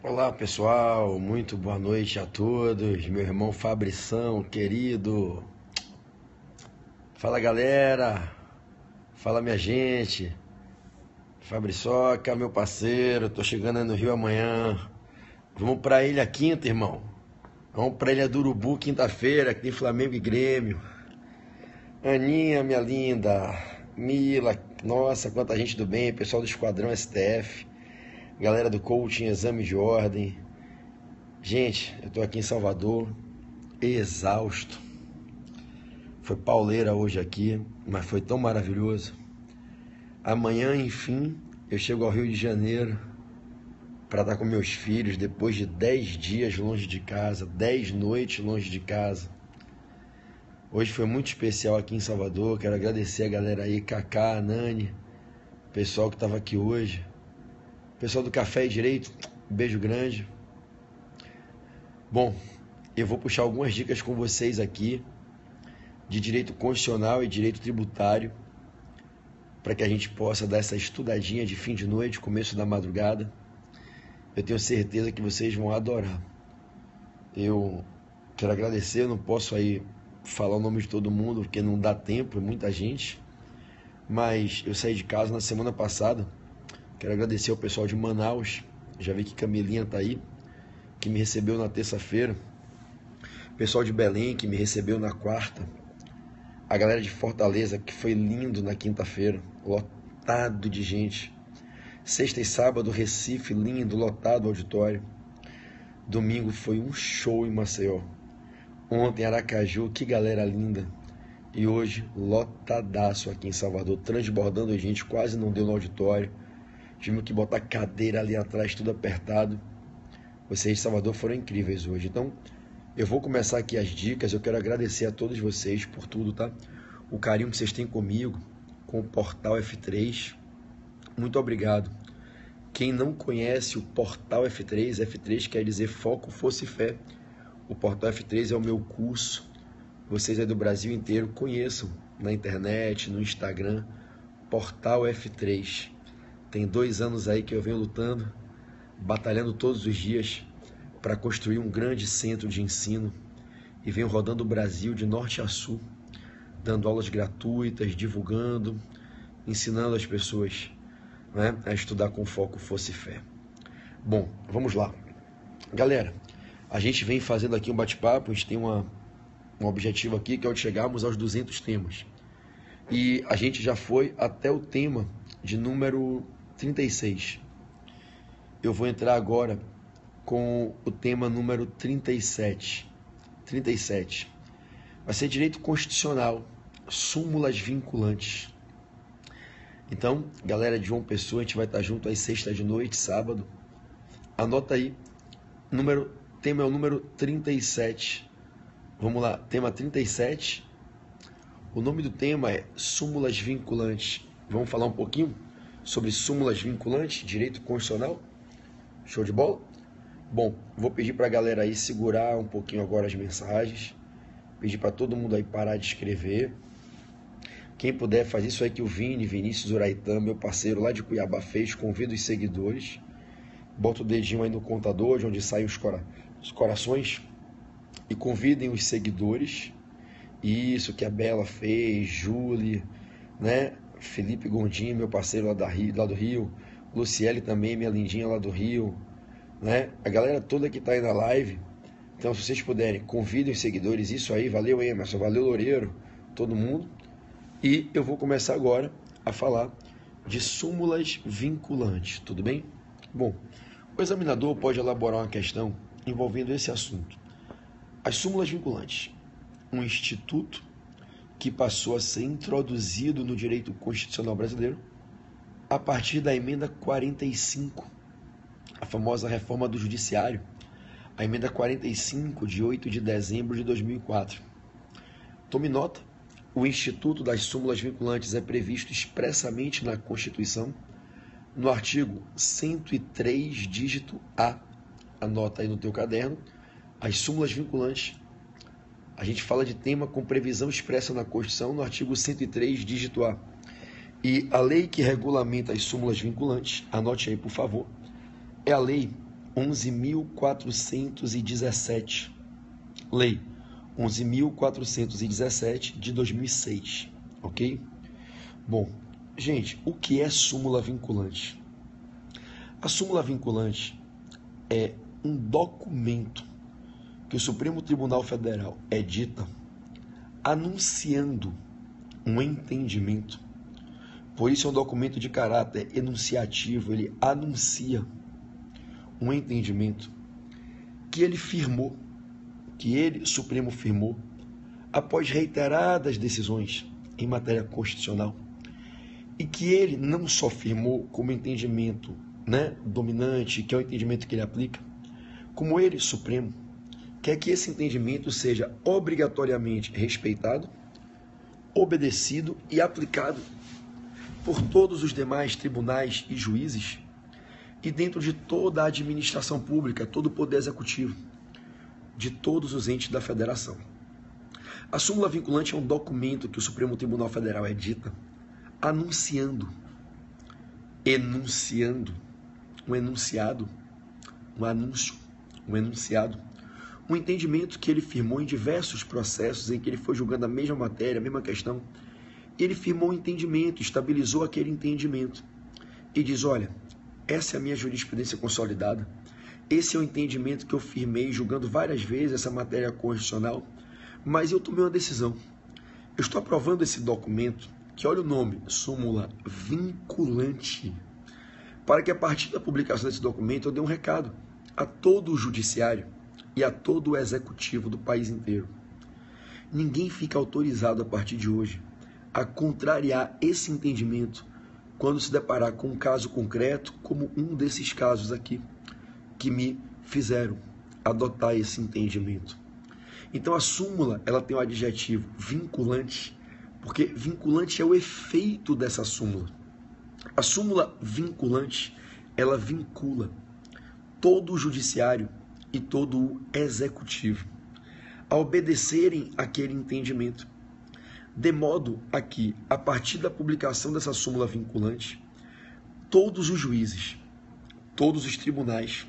Olá pessoal, muito boa noite a todos, meu irmão Fabrição, querido. Fala galera, fala minha gente. Fabriçoca, meu parceiro, tô chegando aí no Rio amanhã. Vamos pra Ilha Quinta, irmão. Vamos pra Ilha do Urubu, quinta-feira, que tem Flamengo e Grêmio. Aninha, minha linda. Mila, nossa, quanta gente do bem, pessoal do Esquadrão STF. Galera do Coaching Exame de Ordem. Gente, eu tô aqui em Salvador, exausto. Foi pauleira hoje aqui, mas foi tão maravilhoso. Amanhã, enfim, eu chego ao Rio de Janeiro para estar com meus filhos depois de 10 dias longe de casa, 10 noites longe de casa. Hoje foi muito especial aqui em Salvador. Quero agradecer a galera aí, Cacá, Nani, pessoal que estava aqui hoje. Pessoal do Café e Direito, beijo grande. Bom, eu vou puxar algumas dicas com vocês aqui de direito constitucional e direito tributário para que a gente possa dar essa estudadinha de fim de noite, começo da madrugada. Eu tenho certeza que vocês vão adorar. Eu quero agradecer, eu não posso aí falar o nome de todo mundo porque não dá tempo, é muita gente, mas eu saí de casa na semana passada. Quero agradecer ao pessoal de Manaus, já vi que Camilinha tá aí, que me recebeu na terça-feira. Pessoal de Belém, que me recebeu na quarta. A galera de Fortaleza, que foi lindo na quinta-feira, lotado de gente. Sexta e sábado, Recife, lindo, lotado o auditório. Domingo foi um show em Maceió. Ontem, Aracaju, que galera linda. E hoje, lotadaço aqui em Salvador, transbordando de gente, quase não deu no auditório. Tivemos que botar cadeira ali atrás, tudo apertado. Vocês de Salvador foram incríveis hoje. Então, eu vou começar aqui as dicas. Eu quero agradecer a todos vocês por tudo, tá? O carinho que vocês têm comigo, com o Portal F3. Muito obrigado. Quem não conhece o Portal F3, F3 quer dizer Foco, Força e Fé. O Portal F3 é o meu curso. Vocês aí do Brasil inteiro conheçam na internet, no Instagram, Portal F3. Tem 2 anos aí que eu venho lutando, batalhando todos os dias para construir um grande centro de ensino e venho rodando o Brasil de norte a sul, dando aulas gratuitas, divulgando, ensinando as pessoas, né, a estudar com foco, força e fé. Bom, vamos lá. Galera, a gente vem fazendo aqui um bate-papo, a gente tem um objetivo aqui que é o de chegarmos aos 200 temas. E a gente já foi até o tema de número 36. Eu vou entrar agora com o tema número 37. 37. Vai ser direito constitucional, súmulas vinculantes. Então, galera de João Pessoa, a gente vai estar junto às sexta de noite, sábado. Anota aí. Tema é o número 37. Vamos lá, tema 37. O nome do tema é súmulas vinculantes. Vamos falar um pouquinho sobre súmulas vinculantes, direito constitucional? Show de bola? Bom, vou pedir para a galera aí segurar um pouquinho agora as mensagens. Pedir para todo mundo aí parar de escrever. Quem puder, faz isso aí que o Vinícius Uraitã, meu parceiro lá de Cuiabá, fez. Convida os seguidores. Bota o dedinho aí no contador, de onde saem os corações. E convidem os seguidores. Isso que a Bela fez, Júlia, né? Felipe Gondim, meu parceiro lá do Rio. Luciele também, minha lindinha lá do Rio, né? A galera toda que tá aí na live. Então, se vocês puderem, convidem os seguidores. Isso aí, valeu Emerson, valeu Loureiro, todo mundo. E eu vou começar agora a falar de súmulas vinculantes, tudo bem? Bom, o examinador pode elaborar uma questão envolvendo esse assunto. As súmulas vinculantes, um instituto que passou a ser introduzido no direito constitucional brasileiro a partir da emenda 45, a famosa reforma do judiciário, a emenda 45 de 8 de dezembro de 2004. Tome nota, o Instituto das Súmulas Vinculantes é previsto expressamente na Constituição, no artigo 103, dígito A. Anota aí no teu caderno, as súmulas vinculantes. A gente fala de tema com previsão expressa na Constituição, no artigo 103, dígito A. E a lei que regulamenta as súmulas vinculantes, anote aí por favor, é a Lei 11.417. Lei 11.417 de 2006, ok? Bom, gente, o que é súmula vinculante? A súmula vinculante é um documento que o Supremo Tribunal Federal edita anunciando um entendimento. Por isso é um documento de caráter enunciativo, ele anuncia um entendimento que ele firmou, que ele, Supremo, firmou, após reiteradas decisões em matéria constitucional, e que ele não só firmou como entendimento, dominante, que é o entendimento que ele aplica, como ele, Supremo, quer que esse entendimento seja obrigatoriamente respeitado, obedecido e aplicado por todos os demais tribunais e juízes e dentro de toda a administração pública, todo o poder executivo, de todos os entes da federação. A súmula vinculante é um documento que o Supremo Tribunal Federal edita anunciando, enunciando, um enunciado, um anúncio, um enunciado, um entendimento que ele firmou em diversos processos em que ele foi julgando a mesma matéria, a mesma questão. Ele firmou um entendimento, estabilizou aquele entendimento e diz, olha, essa é a minha jurisprudência consolidada, esse é o entendimento que eu firmei julgando várias vezes essa matéria constitucional, mas eu tomei uma decisão. Eu estou aprovando esse documento, que olha o nome, súmula vinculante, para que a partir da publicação desse documento eu dê um recado a todo o judiciário e a todo o executivo do país inteiro. Ninguém fica autorizado a partir de hoje a contrariar esse entendimento quando se deparar com um caso concreto, como um desses casos aqui, que me fizeram adotar esse entendimento. Então a súmula, ela tem o adjetivo vinculante, porque vinculante é o efeito dessa súmula. A súmula vinculante, ela vincula todo o judiciário e todo o executivo a obedecerem aquele entendimento, de modo a que, a partir da publicação dessa súmula vinculante, todos os juízes, todos os tribunais,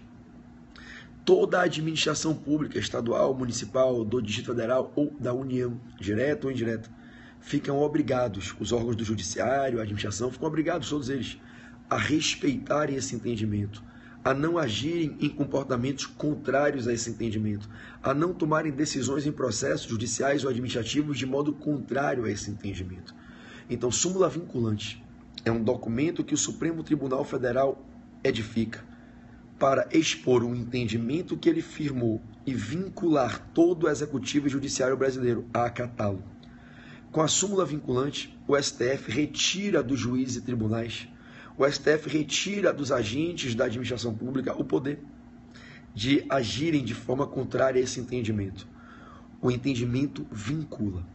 toda a administração pública, estadual, municipal, do Distrito Federal ou da União, direta ou indireta, ficam obrigados, os órgãos do judiciário, a administração, ficam obrigados, todos eles, a respeitarem esse entendimento, a não agirem em comportamentos contrários a esse entendimento, a não tomarem decisões em processos judiciais ou administrativos de modo contrário a esse entendimento. Então, súmula vinculante é um documento que o Supremo Tribunal Federal edifica para expor um entendimento que ele firmou e vincular todo o executivo e judiciário brasileiro a acatá-lo. Com a súmula vinculante, o STF retira dos juízes e tribunais, o STF retira dos agentes da administração pública o poder de agirem de forma contrária a esse entendimento. O entendimento vincula.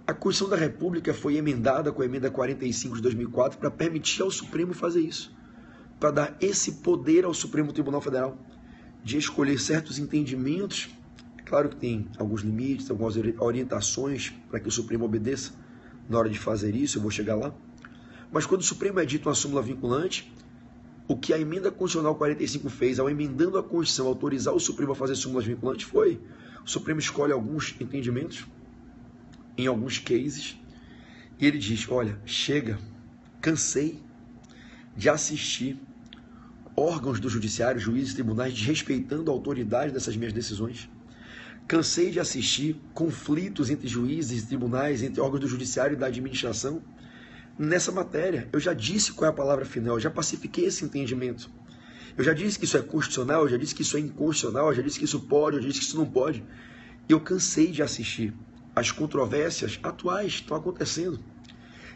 A Constituição da República foi emendada com a emenda 45 de 2004 para permitir ao Supremo fazer isso, para dar esse poder ao Supremo Tribunal Federal de escolher certos entendimentos. É claro que tem alguns limites, algumas orientações para que o Supremo obedeça na hora de fazer isso, eu vou chegar lá. Mas quando o Supremo edita uma súmula vinculante, o que a emenda constitucional 45 fez, ao emendando a Constituição, autorizar o Supremo a fazer súmulas vinculantes, foi: o Supremo escolhe alguns entendimentos, em alguns cases, e ele diz, olha, chega, cansei de assistir órgãos do judiciário, juízes e tribunais, desrespeitando a autoridade dessas minhas decisões. Cansei de assistir conflitos entre juízes e tribunais, entre órgãos do judiciário e da administração, nessa matéria. Eu já disse qual é a palavra final, eu já pacifiquei esse entendimento. Eu já disse que isso é constitucional, eu já disse que isso é inconstitucional, eu já disse que isso pode, eu já disse que isso não pode. Eu cansei de assistir as controvérsias atuais que estão acontecendo,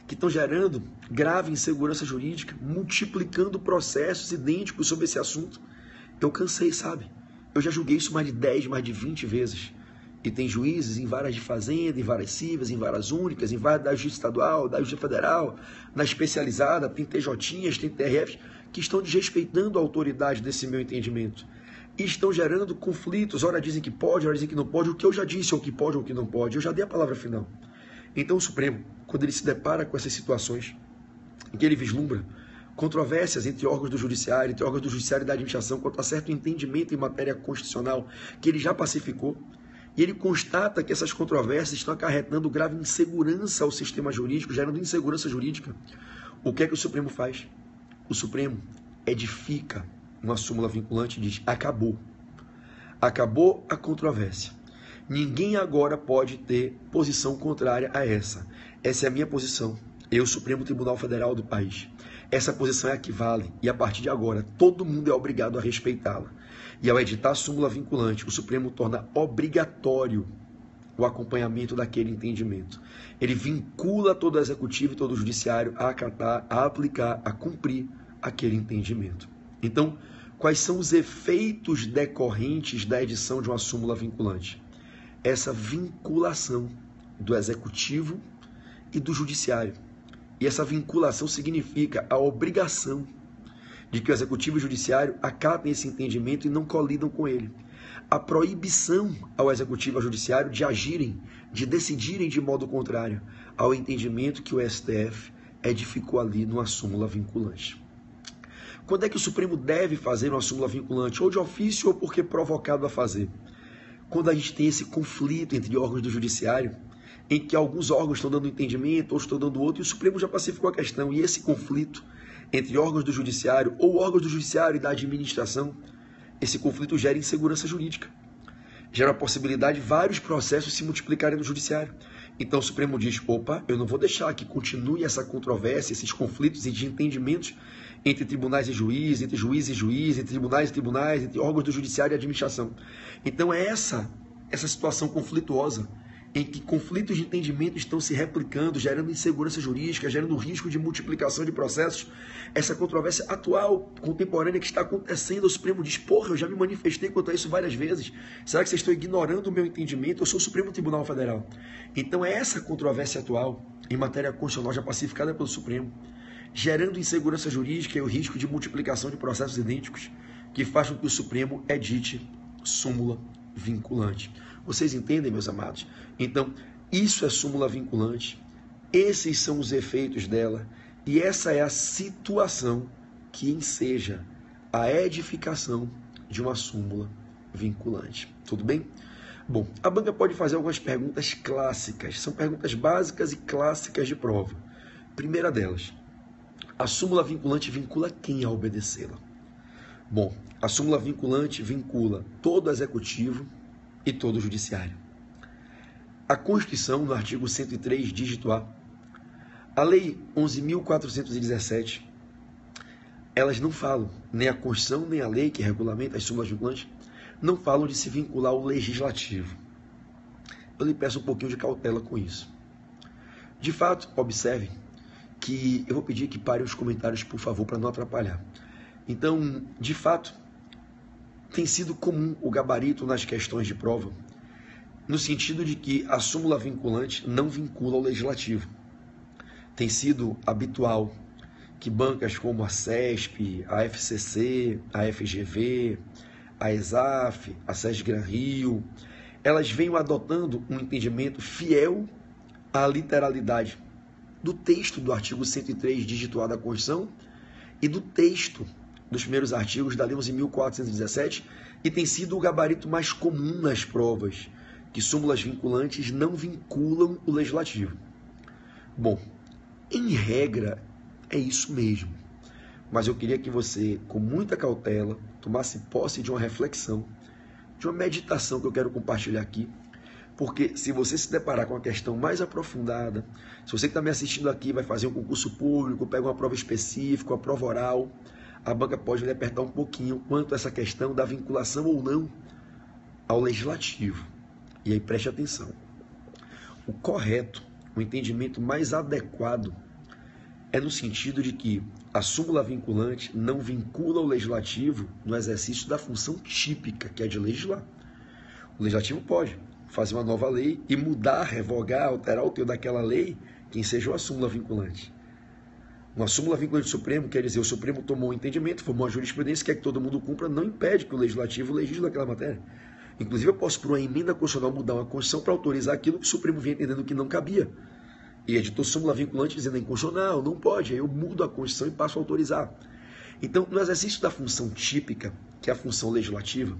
que estão gerando grave insegurança jurídica, multiplicando processos idênticos sobre esse assunto. Eu cansei, sabe? Eu já julguei isso mais de 10, mais de 20 vezes. E tem juízes em varas de fazenda, em varas cíveis, em varas únicas, em varas da Justiça Estadual, da Justiça Federal, na especializada, tem TJinhas, tem TRFs, que estão desrespeitando a autoridade desse meu entendimento. E estão gerando conflitos, ora dizem que pode, ora dizem que não pode, o que eu já disse, ou que pode, ou que não pode, eu já dei a palavra final. Então o Supremo, quando ele se depara com essas situações, em que ele vislumbra controvérsias entre órgãos do judiciário e da administração quanto a certo entendimento em matéria constitucional que ele já pacificou, e ele constata que essas controvérsias estão acarretando grave insegurança ao sistema jurídico, gerando insegurança jurídica. O que é que o Supremo faz? O Supremo edifica uma súmula vinculante e diz: acabou. Acabou a controvérsia. Ninguém agora pode ter posição contrária a essa. Essa é a minha posição. Eu, Supremo Tribunal Federal do país. Essa posição é a que vale, e a partir de agora, todo mundo é obrigado a respeitá-la. E ao editar a súmula vinculante, o Supremo torna obrigatório o acompanhamento daquele entendimento. Ele vincula todo o Executivo e todo o Judiciário a acatar, a aplicar, a cumprir aquele entendimento. Então, quais são os efeitos decorrentes da edição de uma súmula vinculante? Essa vinculação do Executivo e do Judiciário. E essa vinculação significa a obrigação de que o Executivo e o Judiciário acatem esse entendimento e não colidam com ele. A proibição ao Executivo e ao Judiciário de agirem, de decidirem de modo contrário ao entendimento que o STF edificou ali numa súmula vinculante. Quando é que o Supremo deve fazer uma súmula vinculante? Ou de ofício ou porque provocado a fazer? Quando a gente tem esse conflito entre órgãos do Judiciário, em que alguns órgãos estão dando entendimento, outros estão dando outro, e o Supremo já pacificou a questão. E esse conflito entre órgãos do Judiciário ou órgãos do Judiciário e da administração, esse conflito gera insegurança jurídica. Gera a possibilidade de vários processos se multiplicarem no Judiciário. Então o Supremo diz: opa, eu não vou deixar que continue essa controvérsia, esses conflitos e de entendimentos entre tribunais e juízes, entre juízes e juízes, entre tribunais e tribunais, entre órgãos do Judiciário e administração. Então é essa situação conflituosa, em que conflitos de entendimento estão se replicando, gerando insegurança jurídica, gerando risco de multiplicação de processos. Essa controvérsia atual, contemporânea, que está acontecendo, o Supremo diz: porra, eu já me manifestei quanto a isso várias vezes. Será que vocês estão ignorando o meu entendimento? Eu sou o Supremo Tribunal Federal. Então é essa controvérsia atual, em matéria constitucional já pacificada pelo Supremo, gerando insegurança jurídica e o risco de multiplicação de processos idênticos, que faz com que o Supremo edite súmula vinculante. Vocês entendem, meus amados? Então, isso é súmula vinculante, esses são os efeitos dela, e essa é a situação que enseja a edificação de uma súmula vinculante. Tudo bem? Bom, a banca pode fazer algumas perguntas clássicas, são perguntas básicas e clássicas de prova. Primeira delas: a súmula vinculante vincula quem a obedecê-la? Bom, a súmula vinculante vincula todo o Executivo e todo o Judiciário. A Constituição, no artigo 103, dígito A, a Lei 11.417, elas não falam, nem a Constituição, nem a lei que regulamenta as súmulas vinculantes, não falam de se vincular ao Legislativo. Eu lhe peço um pouquinho de cautela com isso. De fato, observe que eu vou pedir que parem os comentários, por favor, para não atrapalhar. Então, de fato, tem sido comum o gabarito nas questões de prova, no sentido de que a súmula vinculante não vincula ao Legislativo. Tem sido habitual que bancas como a CESP, a FCC, a FGV, a ESAF, a SESGRAN-Rio, elas venham adotando um entendimento fiel à literalidade do texto do artigo 103, dígito A da Constituição, e do texto dos primeiros artigos da Lei 11.417, e tem sido o gabarito mais comum nas provas, que súmulas vinculantes não vinculam o Legislativo. Bom, em regra, é isso mesmo. Mas eu queria que você, com muita cautela, tomasse posse de uma reflexão, de uma meditação que eu quero compartilhar aqui, porque se você se deparar com uma questão mais aprofundada, se você que está me assistindo aqui vai fazer um concurso público, pega uma prova específica, uma prova oral, a banca pode lhe apertar um pouquinho quanto a essa questão da vinculação ou não ao Legislativo. E aí preste atenção. O correto, o entendimento mais adequado é no sentido de que a súmula vinculante não vincula o Legislativo no exercício da função típica, que é de legislar. O Legislativo pode fazer uma nova lei e mudar, revogar, alterar o teor daquela lei que ensejou a súmula vinculante. Uma súmula vinculante do Supremo quer dizer, o Supremo tomou um entendimento, formou uma jurisprudência, quer que todo mundo cumpra, não impede que o Legislativo legisle aquela matéria. Inclusive, eu posso, por uma emenda constitucional, mudar uma Constituição para autorizar aquilo que o Supremo vinha entendendo que não cabia. e editou súmula vinculante dizendo é inconstitucional, não pode, aí eu mudo a Constituição e passo a autorizar. Então, no exercício da função típica, que é a função legislativa,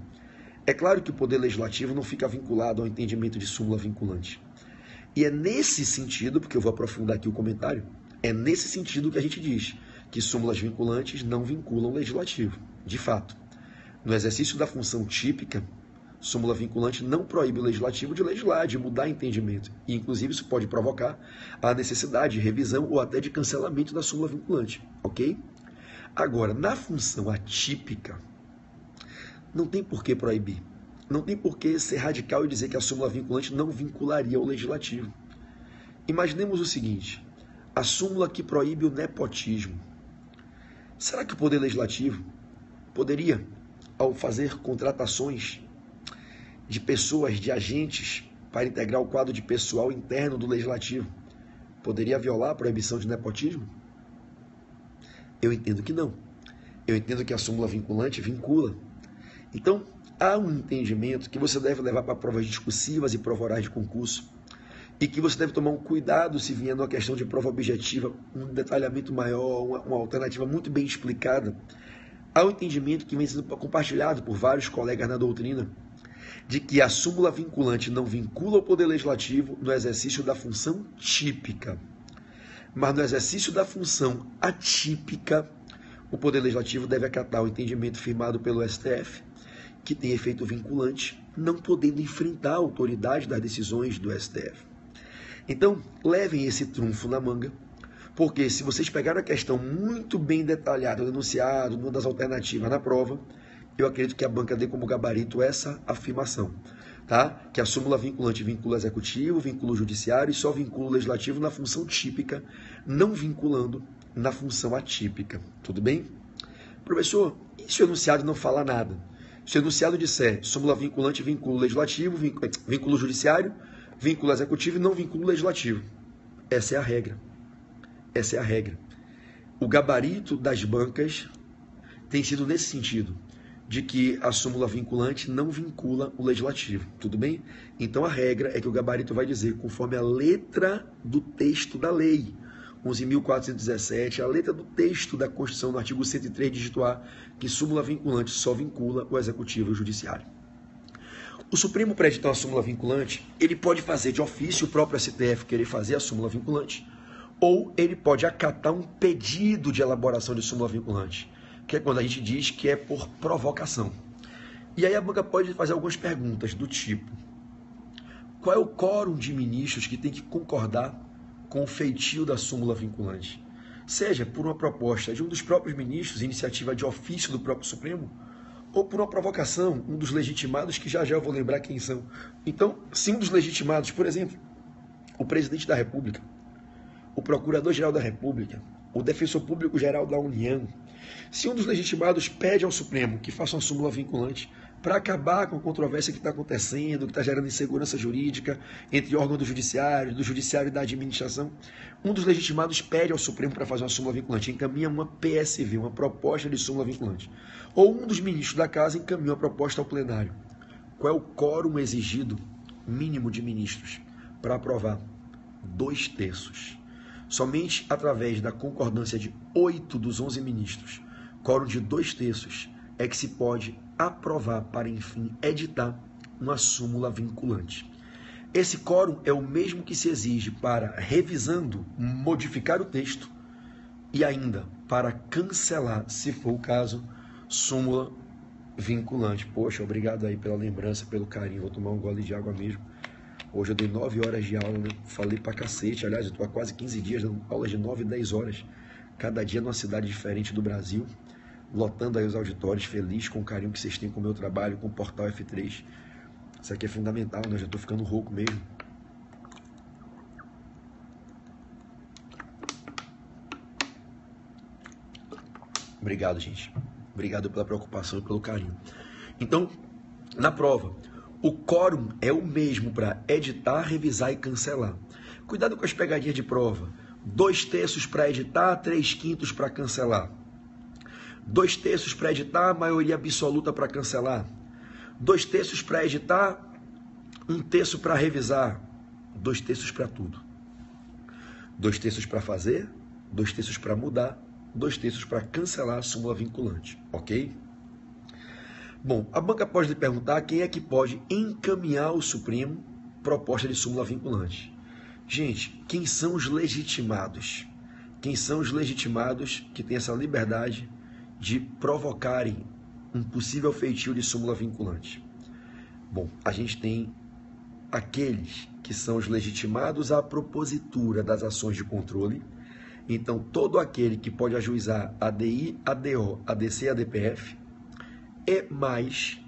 é claro que o poder legislativo não fica vinculado ao entendimento de súmula vinculante. E é nesse sentido, porque eu vou aprofundar aqui o comentário, é nesse sentido que a gente diz que súmulas vinculantes não vinculam o legislativo. De fato, no exercício da função típica, súmula vinculante não proíbe o legislativo de legislar, de mudar entendimento. E, inclusive, isso pode provocar a necessidade de revisão ou até de cancelamento da súmula vinculante. Ok? Agora, na função atípica, não tem por que proibir. Não tem por que ser radical e dizer que a súmula vinculante não vincularia o legislativo. Imaginemos o seguinte, a súmula que proíbe o nepotismo. Será que o Poder Legislativo poderia, ao fazer contratações de pessoas, de agentes, para integrar o quadro de pessoal interno do Legislativo, poderia violar a proibição de nepotismo? Eu entendo que não. Eu entendo que a súmula vinculante vincula. Então, há um entendimento que você deve levar para provas discursivas e prova orais de concurso, e que você deve tomar um cuidado se vier numa questão de prova objetiva, um detalhamento maior, uma alternativa muito bem explicada. Há um entendimento que vem sendo compartilhado por vários colegas na doutrina, de que a súmula vinculante não vincula o Poder Legislativo no exercício da função típica. Mas no exercício da função atípica, o Poder Legislativo deve acatar o entendimento firmado pelo STF, que tem efeito vinculante, não podendo enfrentar a autoridade das decisões do STF. Então, levem esse trunfo na manga, porque se vocês pegarem a questão muito bem detalhada, no enunciado, numa das alternativas na prova, eu acredito que a banca dê como gabarito essa afirmação, tá? Que a súmula vinculante vincula o executivo, vincula o judiciário e só vincula o legislativo na função típica, não vinculando na função atípica. Tudo bem? Professor, e se o enunciado não fala nada? Se o enunciado disser súmula vinculante vincula o legislativo, vincula o judiciário, vincula o executivo e não vincula o legislativo. Essa é a regra. Essa é a regra. O gabarito das bancas tem sido nesse sentido, de que a súmula vinculante não vincula o legislativo. Tudo bem? Então a regra é que o gabarito vai dizer, conforme a letra do texto da lei, 11.417, a letra do texto da Constituição, no artigo 103, dígito A, que súmula vinculante só vincula o executivo e o judiciário. O Supremo, para editar uma súmula vinculante, ele pode fazer de ofício, o próprio STF querer fazer a súmula vinculante, ou ele pode acatar um pedido de elaboração de súmula vinculante, que é quando a gente diz que é por provocação. E aí a banca pode fazer algumas perguntas do tipo: qual é o quórum de ministros que tem que concordar com o feitio da súmula vinculante? Seja por uma proposta de um dos próprios ministros, iniciativa de ofício do próprio Supremo, ou por uma provocação, um dos legitimados, que já já eu vou lembrar quem são. Então, se um dos legitimados, por exemplo, o presidente da República, o procurador-geral da República, o defensor público-geral da União, se um dos legitimados pede ao Supremo que faça uma súmula vinculante para acabar com a controvérsia que está acontecendo, que está gerando insegurança jurídica entre órgãos do judiciário e da administração, um dos legitimados pede ao Supremo para fazer uma súmula vinculante, encaminha uma PSV, uma proposta de súmula vinculante. Ou um dos ministros da Casa encaminha uma proposta ao plenário. Qual é o quórum exigido mínimo de ministros para aprovar? 2/3. Somente através da concordância de 8 dos 11 ministros, quórum de 2/3, é que se pode aprovar para, enfim, editar uma súmula vinculante. Esse quórum é o mesmo que se exige para, revisando, modificar o texto e ainda para cancelar, se for o caso, súmula vinculante. Poxa, obrigado aí pela lembrança, pelo carinho. Vou tomar um gole de água mesmo. Hoje eu dei 9 horas de aula, né? Falei pra cacete. Aliás, eu estou há quase 15 dias dando aulas de 9 e 10 horas. Cada dia numa cidade diferente do Brasil. Lotando aí os auditórios, feliz com o carinho que vocês têm com o meu trabalho, com o Portal F3. Isso aqui é fundamental, né? Eu já estou ficando rouco mesmo. Obrigado, gente. Obrigado pela preocupação e pelo carinho. Então, na prova, o quórum é o mesmo para editar, revisar e cancelar. Cuidado com as pegadinhas de prova. 2/3 para editar, 3/5 para cancelar. 2/3 para editar, maioria absoluta para cancelar. 2/3 para editar, 1/3 para revisar. 2/3 para tudo. 2/3 para fazer, 2/3 para mudar, 2/3 para cancelar a súmula vinculante, ok? Bom, a banca pode lhe perguntar quem é que pode encaminhar ao Supremo proposta de súmula vinculante. Gente, quem são os legitimados? Quem são os legitimados que têm essa liberdade de provocarem um possível feitio de súmula vinculante? Bom, a gente tem aqueles que são os legitimados à propositura das ações de controle. Então, todo aquele que pode ajuizar ADI, ADO, ADC e ADPF, e mais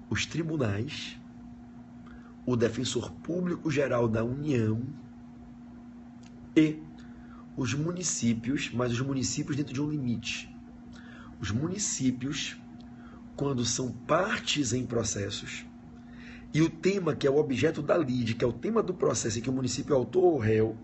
os tribunais, o Defensor Público Geral da União e os municípios, mas os municípios dentro de um limite. Os municípios, quando são partes em processos, e o tema que é o objeto da lide, que é o tema do processo em que o município é autor ou réu,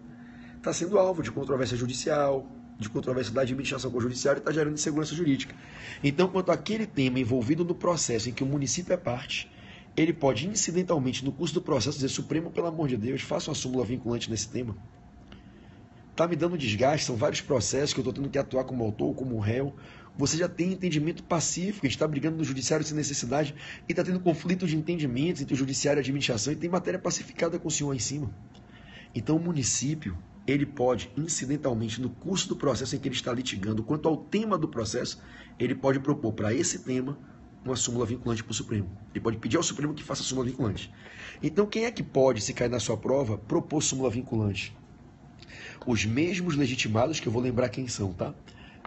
está sendo alvo de controvérsia judicial, de controvérsia da administração com o judiciário e está gerando insegurança jurídica. Então, quanto àquele tema envolvido no processo em que o município é parte, ele pode incidentalmente, no curso do processo, dizer: Supremo, pelo amor de Deus, faça uma súmula vinculante nesse tema. Está me dando desgaste, são vários processos que eu estou tendo que atuar como autor, como réu. Você já tem entendimento pacífico, a gente está brigando no judiciário sem necessidade e está tendo conflito de entendimentos entre o judiciário e a administração e tem matéria pacificada com o senhor aí em cima. Então o município, ele pode, incidentalmente, no curso do processo em que ele está litigando, quanto ao tema do processo, ele pode propor para esse tema uma súmula vinculante para o Supremo. Ele pode pedir ao Supremo que faça súmula vinculante. Então quem é que pode, se cair na sua prova, propor súmula vinculante? Os mesmos legitimados, que eu vou lembrar quem são, tá?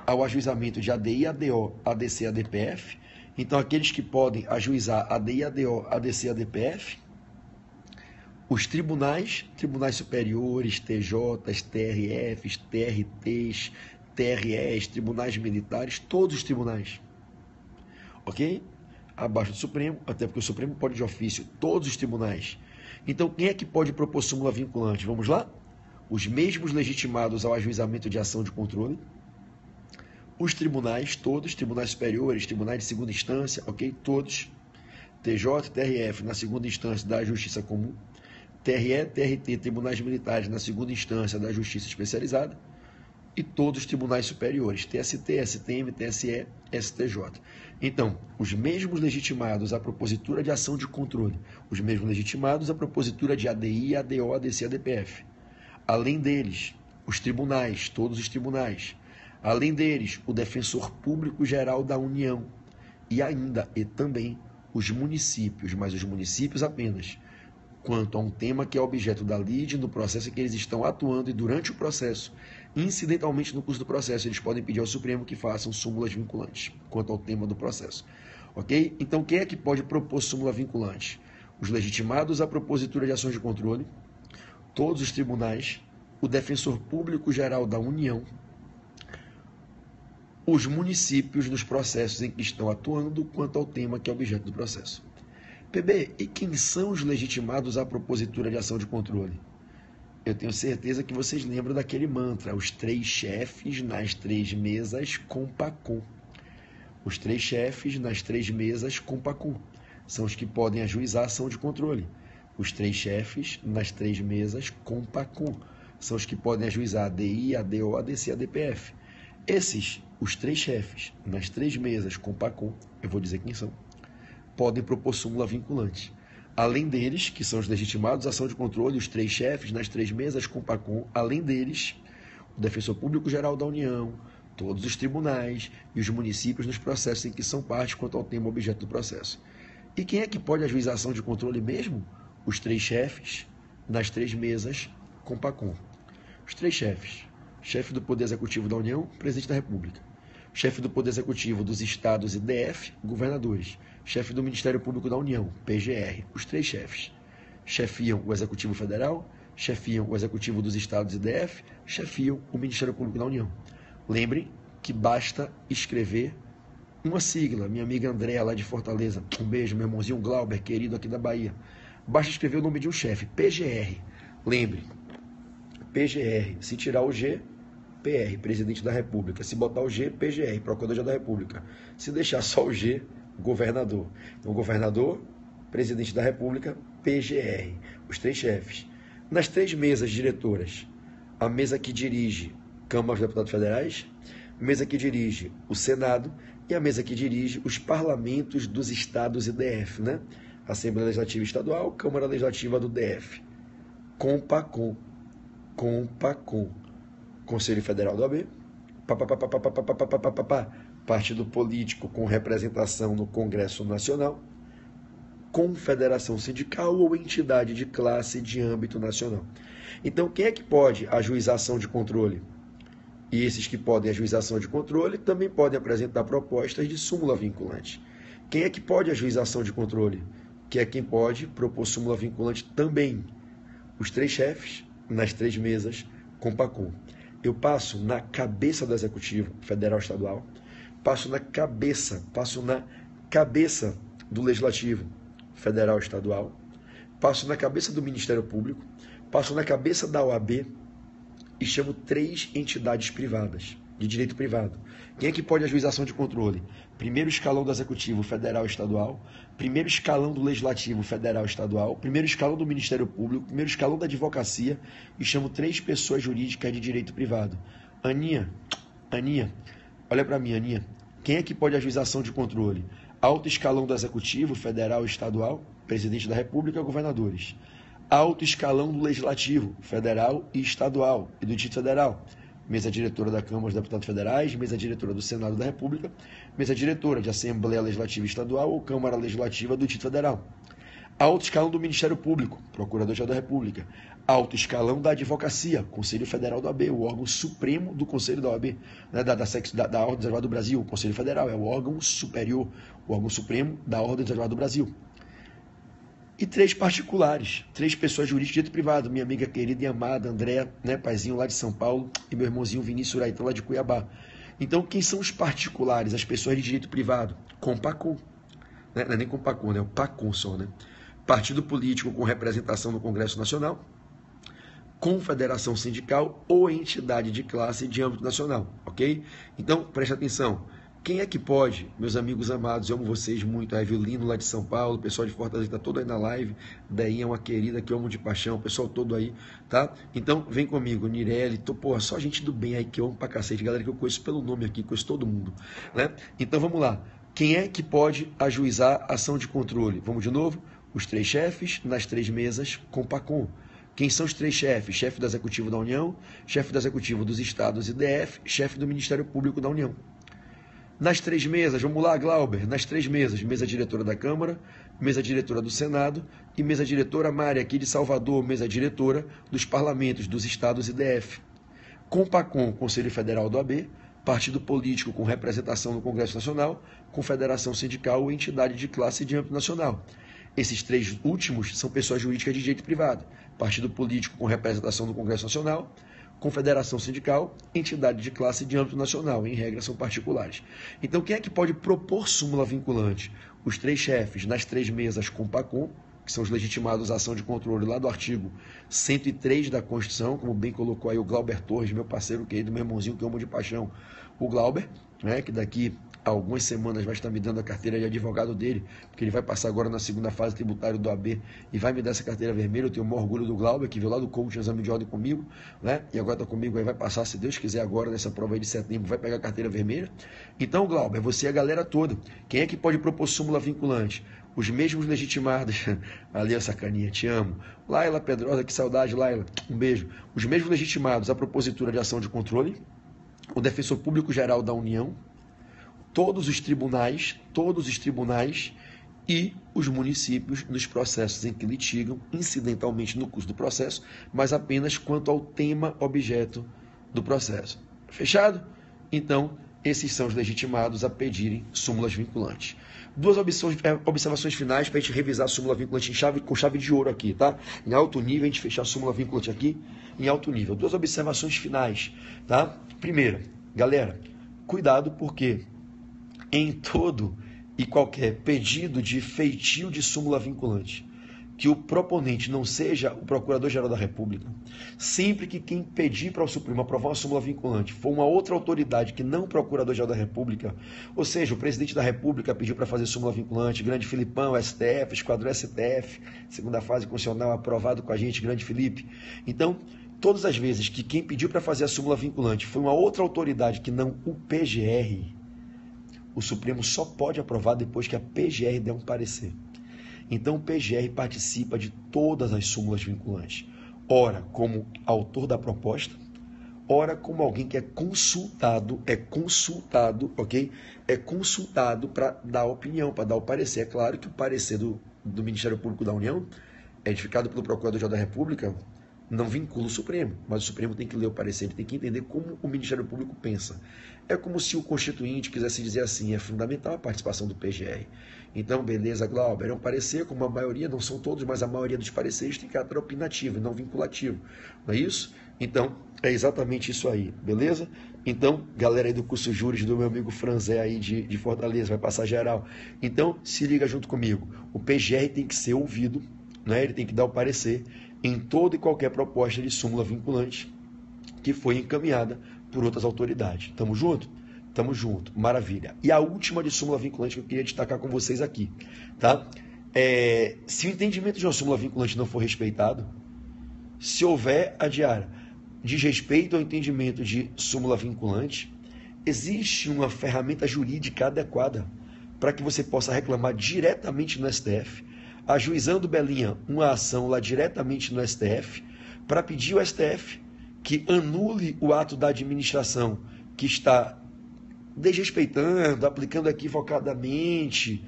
Ao ajuizamento de ADI, ADO, ADC e ADPF. Então, aqueles que podem ajuizar ADI, ADO, ADC e ADPF. Os tribunais superiores, TJs, TRFs, TRTs, TREs, tribunais militares, todos os tribunais. Ok? Abaixo do Supremo, até porque o Supremo pode de ofício, todos os tribunais. Então, quem é que pode propor súmula vinculante? Vamos lá? Os mesmos legitimados ao ajuizamento de ação de controle, os tribunais, todos, tribunais superiores, tribunais de segunda instância, ok? Todos, TJ, TRF na segunda instância da Justiça Comum, TRE, TRT, tribunais militares na segunda instância da Justiça Especializada, e todos os tribunais superiores, TST, STM, TSE, STJ. Então, os mesmos legitimados à propositura de ação de controle, os mesmos legitimados à propositura de ADI, ADO, ADC e ADPF. Além deles, os tribunais, todos os tribunais. Além deles, o Defensor Público Geral da União. E ainda, e também, os municípios, mas os municípios apenas, quanto a um tema que é objeto da lide no processo em que eles estão atuando e durante o processo, incidentalmente no curso do processo, eles podem pedir ao Supremo que façam súmulas vinculantes, quanto ao tema do processo. Ok? Então, quem é que pode propor súmula vinculante? Os legitimados à propositura de ações de controle, todos os tribunais, o Defensor Público Geral da União, os municípios nos processos em que estão atuando quanto ao tema que é objeto do processo. PB, e quem são os legitimados à propositura de ação de controle? Eu tenho certeza que vocês lembram daquele mantra, os 3 chefes nas 3 mesas com PACOM. Os 3 chefes nas 3 mesas com PACOM são os que podem ajuizar a ação de controle. Os 3 chefes nas 3 mesas com PACOM são os que podem ajuizar ADI, ADO, ADC e ADPF. Esses, os 3 chefes nas 3 mesas com PACOM, eu vou dizer quem são, podem propor súmula vinculante. Além deles, que são os legitimados à ação de controle, os 3 chefes nas 3 mesas com PACOM, além deles, o Defensor Público Geral da União, todos os tribunais e os municípios nos processos em que são parte quanto ao tema objeto do processo. E quem é que pode ajuizar a ação de controle mesmo? Os 3 chefes nas 3 mesas com PACOM. Os 3 chefes. Chefe do Poder Executivo da União, Presidente da República. Chefe do Poder Executivo dos Estados e DF, governadores. Chefe do Ministério Público da União, PGR. Os 3 chefes. Chefiam o Executivo Federal, chefiam o Executivo dos Estados e DF, chefiam o Ministério Público da União. Lembrem que basta escrever uma sigla. Minha amiga Andréa, lá de Fortaleza. Um beijo, meu irmãozinho Glauber, querido aqui da Bahia. Basta escrever o nome de um chefe, PGR. Lembre, PGR. Se tirar o G, PR, Presidente da República. Se botar o G, PGR, Procurador da República. Se deixar só o G, governador. Então, governador, Presidente da República, PGR. Os 3 chefes. Nas 3 mesas diretoras, a mesa que dirige Câmara dos Deputados Federais, mesa que dirige o Senado e a mesa que dirige os parlamentos dos estados e DF, né? Assembleia Legislativa Estadual, Câmara Legislativa do DF. Compacom. Conselho Federal do AB, partido político com representação no Congresso Nacional, confederação sindical ou entidade de classe de âmbito nacional. Então, quem é que pode ajuizar ação de controle? E esses que podem ajuizar ação de controle também podem apresentar propostas de súmula vinculante. Quem é que pode ajuizar ação de controle? Que é quem pode propor súmula vinculante também. Os 3 chefes, nas 3 mesas, Compacom. Eu passo na cabeça do Executivo Federal Estadual, passo na cabeça do Legislativo Federal Estadual, passo na cabeça do Ministério Público, passo na cabeça da OAB e chamo 3 entidades privadas, de direito privado. Quem é que pode ajuizar ação de controle? Primeiro escalão do Executivo Federal Estadual, primeiro escalão do Legislativo Federal Estadual, primeiro escalão do Ministério Público, primeiro escalão da Advocacia e chamo 3 pessoas jurídicas de direito privado. Aninha, olha para mim, Aninha. Quem é que pode ajuizar ação de controle? Alto escalão do Executivo Federal Estadual, Presidente da República, governadores. Alto escalão do Legislativo Federal e Estadual e do Distrito Federal. Mesa diretora da Câmara dos Deputados Federais, mesa diretora do Senado da República, mesa diretora de Assembleia Legislativa Estadual ou Câmara Legislativa do Distrito Federal. Alto escalão do Ministério Público, Procurador-Geral da República. Alto escalão da Advocacia, Conselho Federal da OAB, o órgão supremo do Conselho da OAB, né, da Ordem dos Advogados do Brasil. O Conselho Federal é o órgão superior, o órgão supremo da Ordem dos Advogados do Brasil. E 3 particulares, 3 pessoas jurídicas de direito privado, minha amiga querida e amada Andréa, né, paizinho lá de São Paulo, e meu irmãozinho Vinícius Uraitão lá de Cuiabá. Então, quem são os particulares, as pessoas de direito privado? Compacom, né? Não é nem Compacom, né? É o PACOM só, né? Partido político com representação no Congresso Nacional, confederação sindical ou entidade de classe de âmbito nacional, ok? Então, preste atenção. Quem é que pode, meus amigos amados, eu amo vocês muito, a Evelino lá de São Paulo, o pessoal de Fortaleza está todo aí na live, daí é uma querida que eu amo de paixão, o pessoal todo aí, tá? Então, vem comigo, Nirelli, porra, só gente do bem aí que eu amo pra cacete, galera que eu conheço pelo nome aqui, conheço todo mundo, né? Então, vamos lá. Quem é que pode ajuizar ação de controle? Vamos de novo? Os 3 chefes nas 3 mesas, Compacom. Quem são os 3 chefes? Chefe do Executivo da União, chefe do Executivo dos Estados e DF, chefe do Ministério Público da União. Nas 3 mesas, vamos lá, Glauber, nas 3 mesas, mesa diretora da Câmara, mesa diretora do Senado e mesa diretora Mária aqui de Salvador, mesa diretora dos parlamentos dos Estados e DF. Compacom, Conselho Federal do AB, partido político com representação no Congresso Nacional, confederação sindical ou entidade de classe de âmbito nacional. Esses 3 últimos são pessoas jurídicas de direito privado, partido político com representação no Congresso Nacional, confederação sindical, entidade de classe de âmbito nacional, em regra são particulares. Então, quem é que pode propor súmula vinculante? Os 3 chefes nas 3 mesas Compacom, que são os legitimados à ação de controle lá do artigo 103 da Constituição, como bem colocou aí o Glauber Torres, meu parceiro querido, meu irmãozinho que eu amo de paixão, o Glauber, né, que daqui a algumas semanas vai estar me dando a carteira de advogado dele, porque ele vai passar agora na 2ª fase tributária do AB e vai me dar essa carteira vermelha. Eu tenho o maior orgulho do Glauber, que veio lá do coaching, exame de ordem comigo, né? E agora está comigo aí, vai passar, se Deus quiser, agora nessa prova aí de setembro, vai pegar a carteira vermelha. Então, Glauber, você e a galera toda, quem é que pode propor súmula vinculante? Os mesmos legitimados, ali a sacaninha, te amo. Laila Pedrosa, que saudade, Laila, um beijo. Os mesmos legitimados à propositura de ação de controle, o Defensor Público Geral da União, todos os tribunais e os municípios nos processos em que litigam, incidentalmente no curso do processo, mas apenas quanto ao tema objeto do processo. Fechado? Então, esses são os legitimados a pedirem súmulas vinculantes. 2 observações finais para a gente revisar a súmula vinculante com chave de ouro aqui, tá? Em alto nível, a gente fechar a súmula vinculante aqui em alto nível. 2 observações finais, tá? Primeira, galera, cuidado porque em todo e qualquer pedido de feitio de súmula vinculante, que o proponente não seja o Procurador-Geral da República, sempre que quem pedir para o Supremo aprovar uma súmula vinculante for uma outra autoridade que não o Procurador-Geral da República, ou seja, o Presidente da República pediu para fazer súmula vinculante, Grande Filipão, STF, Esquadrão STF, 2ª fase constitucional, aprovado com a gente, Grande Felipe. Então, todas as vezes que quem pediu para fazer a súmula vinculante foi uma outra autoridade que não o PGR, o Supremo só pode aprovar depois que a PGR der um parecer. Então o PGR participa de todas as súmulas vinculantes, ora como autor da proposta, ora como alguém que é consultado, ok? É consultado para dar opinião, para dar o parecer. É claro que o parecer do Ministério Público da União, edificado pelo Procurador-Geral da República, não vincula o Supremo, mas o Supremo tem que ler o parecer, ele tem que entender como o Ministério Público pensa. É como se o Constituinte quisesse dizer assim, é fundamental a participação do PGR. Então, beleza, Glauber, é um parecer, como a maioria, não são todos, mas a maioria dos pareceres tem caráter opinativo e não vinculativo. Não é isso? Então, é exatamente isso aí, beleza? Então, galera aí do curso Juros, do meu amigo Franzé aí de Fortaleza, vai passar geral. Então, se liga junto comigo. O PGR tem que ser ouvido, né? Ele tem que dar o parecer em toda e qualquer proposta de súmula vinculante que foi encaminhada por outras autoridades. Tamo junto? Tamo junto. Maravilha. E a última de súmula vinculante que eu queria destacar com vocês aqui, tá? Se o entendimento de uma súmula vinculante não for respeitado, se houver a diária desrespeito ao entendimento de súmula vinculante, existe uma ferramenta jurídica adequada para que você possa reclamar diretamente no STF, ajuizando, Belinha, uma ação lá diretamente no STF, para pedir ao STF que anule o ato da administração que está desrespeitando, aplicando equivocadamente,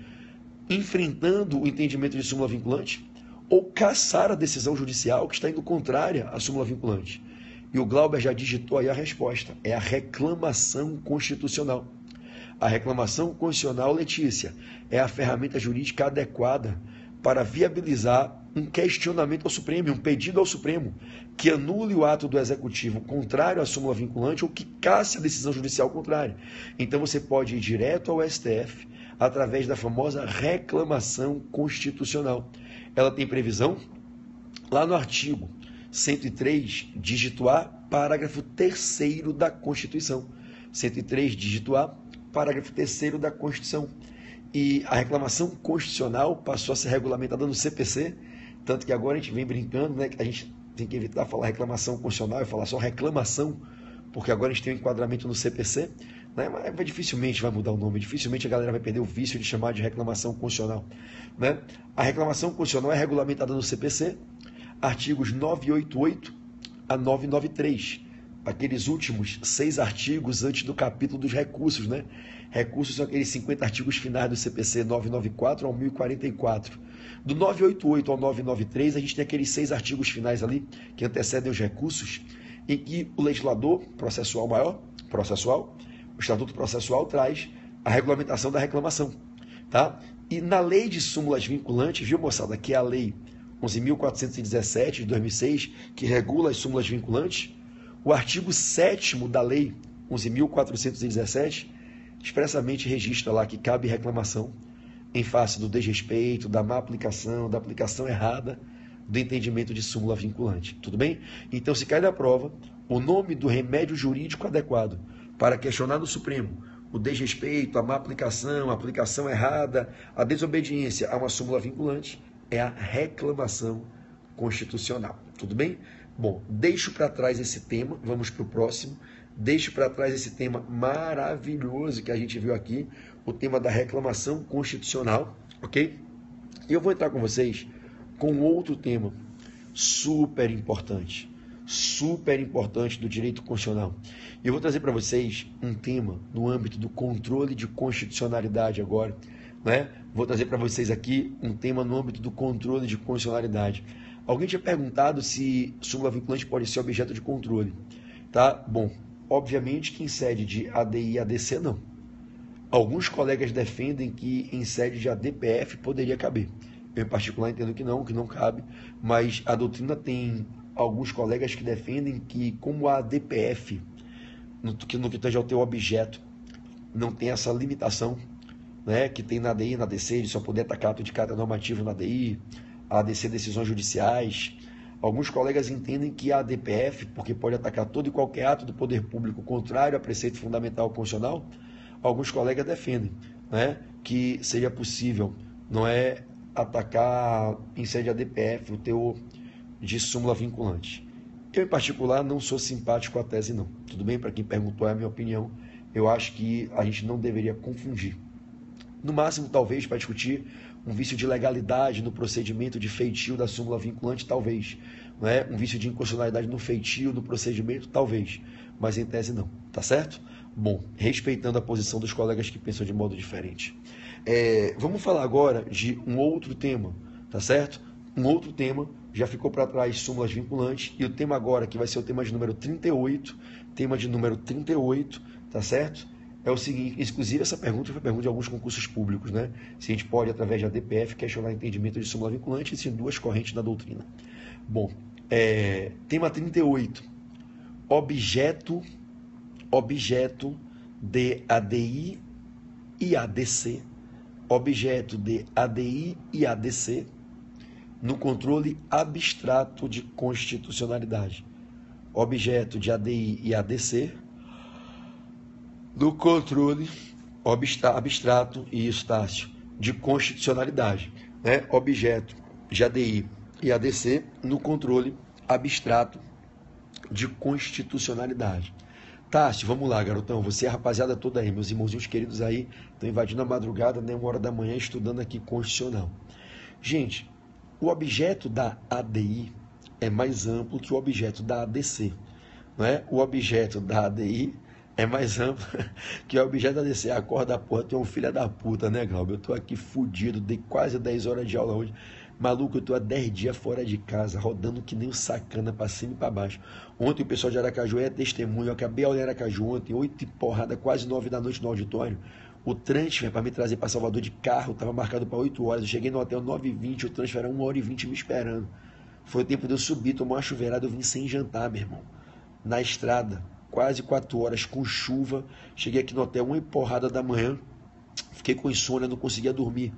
enfrentando o entendimento de súmula vinculante, ou cassar a decisão judicial que está indo contrária à súmula vinculante. E o Glauber já digitou aí a resposta, é a reclamação constitucional. A reclamação constitucional, Letícia, é a ferramenta jurídica adequada para viabilizar um questionamento ao Supremo, um pedido ao Supremo, que anule o ato do Executivo contrário à súmula vinculante ou que casse a decisão judicial contrária. Então você pode ir direto ao STF através da famosa reclamação constitucional. Ela tem previsão lá no artigo 103, dígito A, parágrafo 3º da Constituição. 103, dígito A, parágrafo 3º da Constituição. E a reclamação constitucional passou a ser regulamentada no CPC, tanto que agora a gente vem brincando, né, que a gente tem que evitar falar reclamação constitucional e falar só reclamação, porque agora a gente tem um enquadramento no CPC, né, mas dificilmente vai mudar o nome, dificilmente a galera vai perder o vício de chamar de reclamação constitucional. Né? A reclamação constitucional é regulamentada no CPC, artigos 988 a 993, aqueles últimos 6 artigos antes do capítulo dos recursos, né? Recursos são aqueles 50 artigos finais do CPC 994 ao 1044. Do 988 ao 993, a gente tem aqueles 6 artigos finais ali, que antecedem os recursos, em que o legislador processual maior, o Estatuto Processual traz a regulamentação da reclamação, tá? E na lei de súmulas vinculantes, viu, moçada, que é a lei 11.417 de 2006, que regula as súmulas vinculantes, o artigo 7º da lei 11.417 expressamente registra lá que cabe reclamação em face do desrespeito, da má aplicação, da aplicação errada do entendimento de súmula vinculante. Tudo bem? Então, se cai da prova, o nome do remédio jurídico adequado para questionar no Supremo o desrespeito, a má aplicação, a aplicação errada, a desobediência a uma súmula vinculante é a reclamação constitucional. Tudo bem? Bom, deixo para trás esse tema, vamos para o próximo. Deixo para trás esse tema maravilhoso que a gente viu aqui, o tema da reclamação constitucional, ok? E eu vou entrar com vocês com outro tema super importante do direito constitucional. E eu vou trazer para vocês um tema no âmbito do controle de constitucionalidade agora, né? Vou trazer para vocês aqui um tema no âmbito do controle de constitucionalidade. Alguém tinha perguntado se súmula vinculante pode ser objeto de controle, tá? Bom, obviamente que em sede de ADI e ADC não. Alguns colegas defendem que em sede de ADPF poderia caber. Eu, em particular, entendo que não cabe, mas a doutrina tem alguns colegas que defendem que, como a ADPF, no que tange ao teu objeto, não tem essa limitação, né, que tem na ADI e na ADC, de só poder atacar ato de caráter normativo na ADI, a ADC decisões judiciais. Alguns colegas entendem que a ADPF, porque pode atacar todo e qualquer ato do poder público contrário a preceito fundamental constitucional, alguns colegas defendem, né, que seria possível, não é, atacar em sede ADPF o teor de súmula vinculante. Eu, em particular, não sou simpático à tese, não. Tudo bem? Para quem perguntou, é a minha opinião. Eu acho que a gente não deveria confundir. No máximo, talvez, para discutir um vício de legalidade no procedimento de feitio da súmula vinculante, talvez. Não é? Um vício de inconstitucionalidade no feitio, no procedimento, talvez. Mas em tese, não. Tá certo? Bom, respeitando a posição dos colegas que pensam de modo diferente. Vamos falar agora de um outro tema, tá certo? Um outro tema, já ficou para trás súmulas vinculantes, e o tema agora, que vai ser o tema de número 38, tá certo? É o seguinte, inclusive essa pergunta foi pergunta de alguns concursos públicos, né? Se a gente pode, através da DPF, questionar entendimento de súmula vinculante, existem duas correntes na doutrina. Bom, tema 38, objeto de ADI e ADC, objeto de ADI e ADC, no controle abstrato de constitucionalidade. Objeto de ADI e ADC, no controle abstrato e Estácio de constitucionalidade. Né? Objeto de ADI e ADC, no controle abstrato de constitucionalidade. Tássio, vamos lá, garotão. Você é a rapaziada toda aí, meus irmãozinhos queridos aí, estão invadindo a madrugada, né, 1h da manhã, estudando aqui Constitucional. Gente, o objeto da ADI é mais amplo que o objeto da ADC. Não é? O objeto da ADI é mais amplo que o objeto da ADC. Acorda, porra, tu é um filho da puta, né, Glauber? Eu tô aqui fudido, dei quase 10 horas de aula hoje. Maluco, eu tô há 10 dias fora de casa, rodando que nem um sacana pra cima e pra baixo. Ontem o pessoal de Aracaju é testemunho, eu acabei a aula em Aracaju ontem, 8 e porrada, quase 9 da noite no auditório. O transfer para me trazer para Salvador de carro estava marcado para 8 horas. Eu cheguei no hotel 9h20, o transfer era 1h20 me esperando. Foi o tempo de eu subir, tomar uma chuveirada, eu vim sem jantar, meu irmão. Na estrada, quase 4 horas, com chuva. Cheguei aqui no hotel 1 e porrada da manhã. Fiquei com insônia, não conseguia dormir.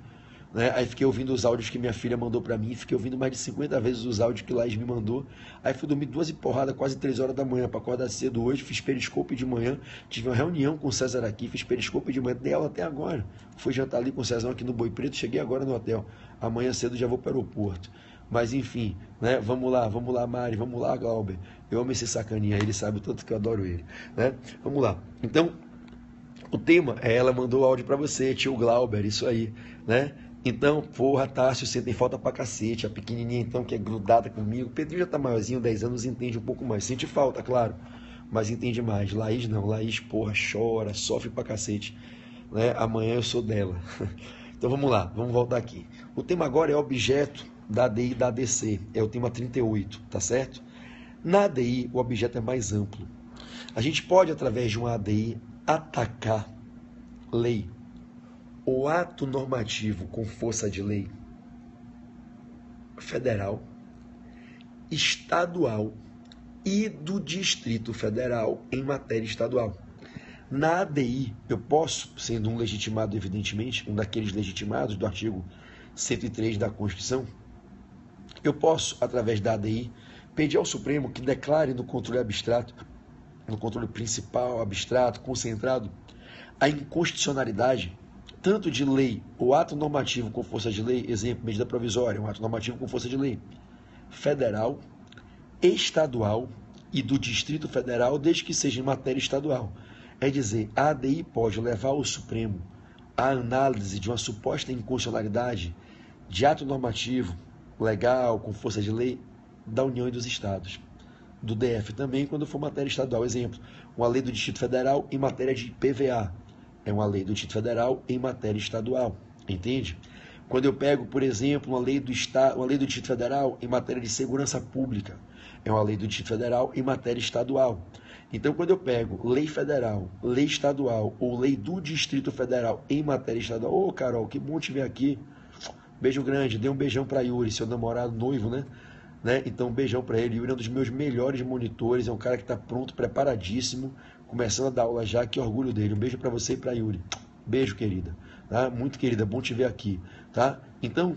Né? Aí fiquei ouvindo os áudios que minha filha mandou para mim, fiquei ouvindo mais de 50 vezes os áudios que Laís me mandou. Aí fui dormir 2 e porrada, quase 3 horas da manhã, para acordar cedo hoje. Fiz periscope de manhã, tive uma reunião com o César aqui, fiz periscope de manhã, dei aula até agora. Fui jantar ali com o César aqui no Boi Preto, cheguei agora no hotel. Amanhã cedo já vou para o aeroporto. Mas enfim, né? Vamos lá, Mari, vamos lá, Glauber. Eu amo esse sacaninha, ele sabe o tanto que eu adoro ele. Né? Vamos lá. Então, o tema ela mandou áudio para você, tio Glauber, isso aí, né? Então, porra, Tássio, você tem falta pra cacete. A pequenininha, então, que é grudada comigo. Pedrinho já tá maiorzinho, 10 anos, entende um pouco mais. Sente falta, claro, mas entende mais. Laís não. Laís, porra, chora, sofre pra cacete. Né? Amanhã eu sou dela. Então, vamos lá, vamos voltar aqui. O tema agora é objeto da ADI e da ADC. É o tema 38, tá certo? Na ADI, o objeto é mais amplo. A gente pode, através de uma ADI, atacar lei. O ato normativo com força de lei federal, estadual e do Distrito Federal em matéria estadual. Na ADI, eu posso, sendo um legitimado, evidentemente, um daqueles legitimados do artigo 103 da Constituição, eu posso, através da ADI, pedir ao Supremo que declare no controle abstrato, no controle principal, abstrato, concentrado, a inconstitucionalidade tanto de lei ou ato normativo com força de lei, exemplo, medida provisória, um ato normativo com força de lei, federal, estadual e do Distrito Federal, desde que seja em matéria estadual. É dizer, a ADI pode levar ao Supremo a análise de uma suposta inconstitucionalidade de ato normativo, legal, com força de lei, da União e dos Estados. Do DF também, quando for matéria estadual. Exemplo, uma lei do Distrito Federal em matéria de PVA. É uma lei do Distrito Federal em matéria estadual, entende? Quando eu pego, por exemplo, uma lei do Distrito Federal em matéria de segurança pública, é uma lei do Distrito Federal em matéria estadual. Então, quando eu pego lei federal, lei estadual ou lei do Distrito Federal em matéria estadual, ô Carol, que bom te ver aqui, beijo grande, dê um beijão para Yuri, seu namorado noivo, né? Então, um beijão para ele. Yuri é um dos meus melhores monitores, é um cara que está pronto, preparadíssimo, começando a dar aula já, que orgulho dele. Um beijo para você e para Yuri. Beijo, querida. Tá? Muito querida, bom te ver aqui. Tá? Então,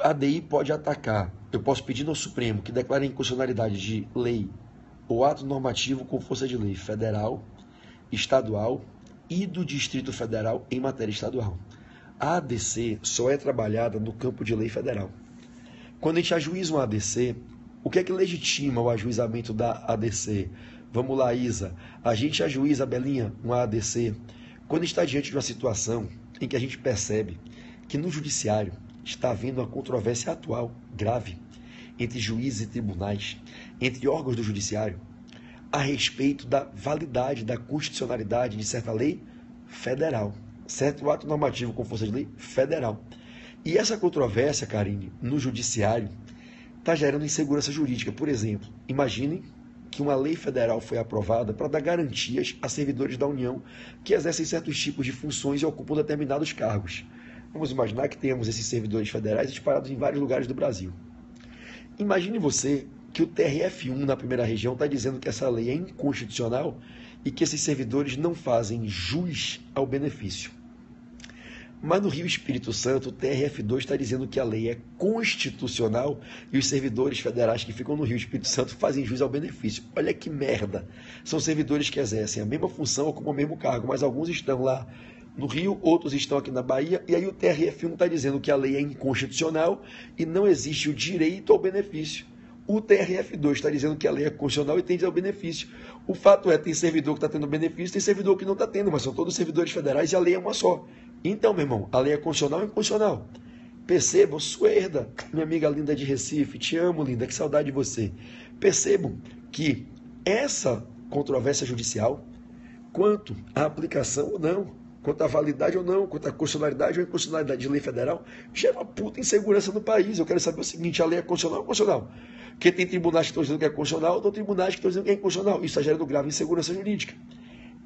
a ADI pode atacar. Eu posso pedir ao Supremo que declare a inconstitucionalidade de lei ou ato normativo com força de lei federal, estadual e do Distrito Federal em matéria estadual. A ADC só é trabalhada no campo de lei federal. Quando a gente ajuiza uma ADC, O que é que legitima o ajuizamento da ADC? Vamos lá, Isa. A gente ajuiza, Belinha, uma ADC quando está diante de uma situação em que a gente percebe que no judiciário está havendo uma controvérsia atual, grave, entre juízes e tribunais, entre órgãos do judiciário, a respeito da validade, da constitucionalidade de certa lei federal, certo ato normativo com força de lei federal. E essa controvérsia, Karine, no judiciário, está gerando insegurança jurídica. Por exemplo, imaginem que uma lei federal foi aprovada para dar garantias a servidores da União que exercem certos tipos de funções e ocupam determinados cargos. Vamos imaginar que tenhamos esses servidores federais espalhados em vários lugares do Brasil. Imagine você que o TRF1 na primeira região está dizendo que essa lei é inconstitucional e que esses servidores não fazem jus ao benefício. Mas no Rio Espírito Santo, o TRF2 está dizendo que a lei é constitucional e os servidores federais que ficam no Rio Espírito Santo fazem jus ao benefício. Olha que merda! São servidores que exercem a mesma função ou com o mesmo cargo, mas alguns estão lá no Rio, outros estão aqui na Bahia, e aí o TRF1 está dizendo que a lei é inconstitucional e não existe o direito ao benefício. O TRF2 está dizendo que a lei é constitucional e tem direito ao benefício. O fato é, tem servidor que está tendo benefício, tem servidor que não está tendo, mas são todos servidores federais e a lei é uma só. Então, meu irmão, a lei é constitucional ou inconstitucional? Percebam, Suerda, minha amiga linda de Recife, te amo, linda, que saudade de você. Percebam que essa controvérsia judicial, quanto à aplicação ou não, quanto à validade ou não, quanto à constitucionalidade ou inconstitucionalidade de lei federal, gera uma puta insegurança no país. Eu quero saber o seguinte, a lei é constitucional ou inconstitucional? Porque tem tribunais que estão dizendo que é constitucional, tem tribunais que estão dizendo que é inconstitucional. Isso está gerando grave insegurança jurídica.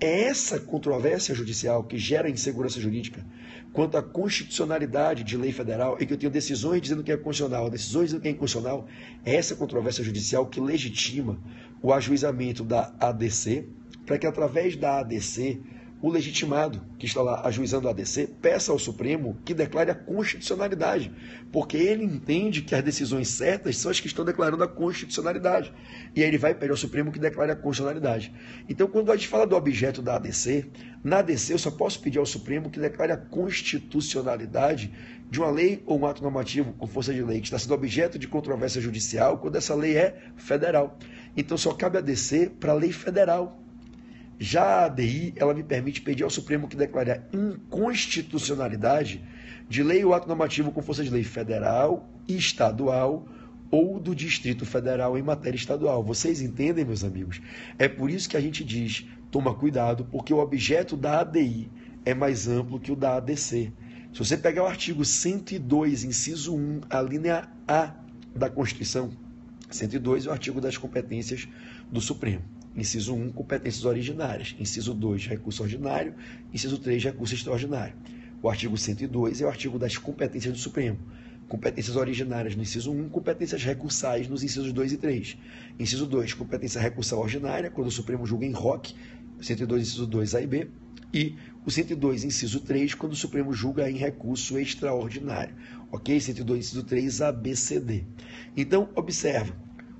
É essa controvérsia judicial que gera insegurança jurídica quanto à constitucionalidade de lei federal e que eu tenho decisões dizendo que é constitucional, decisões dizendo que é inconstitucional, é essa controvérsia judicial que legitima o ajuizamento da ADC para que através da ADC o legitimado que está lá ajuizando a ADC peça ao Supremo que declare a constitucionalidade, porque ele entende que as decisões certas são as que estão declarando a constitucionalidade. E aí ele vai pedir ao Supremo que declare a constitucionalidade. Então, quando a gente fala do objeto da ADC, na ADC eu só posso pedir ao Supremo que declare a constitucionalidade de uma lei ou um ato normativo com força de lei que está sendo objeto de controvérsia judicial quando essa lei é federal. Então, só cabe a ADC para a lei federal. Já a ADI, ela me permite pedir ao Supremo que declare a inconstitucionalidade de lei ou ato normativo com força de lei federal, estadual ou do Distrito Federal em matéria estadual. Vocês entendem, meus amigos? É por isso que a gente diz, toma cuidado, porque o objeto da ADI é mais amplo que o da ADC. Se você pegar o artigo 102, inciso 1, a linha A da Constituição, 102 é o artigo das competências do Supremo. Inciso 1, competências originárias. Inciso 2, recurso ordinário. Inciso 3, recurso extraordinário. O artigo 102 é o artigo das competências do Supremo. Competências originárias no inciso 1, competências recursais nos incisos 2 e 3. Inciso 2, competência recursal ordinária, quando o Supremo julga em ROC, 102, inciso 2, A e B. E o 102, inciso 3, quando o Supremo julga em recurso extraordinário. Ok? 102, inciso 3, A, B, C, D. Então, observa.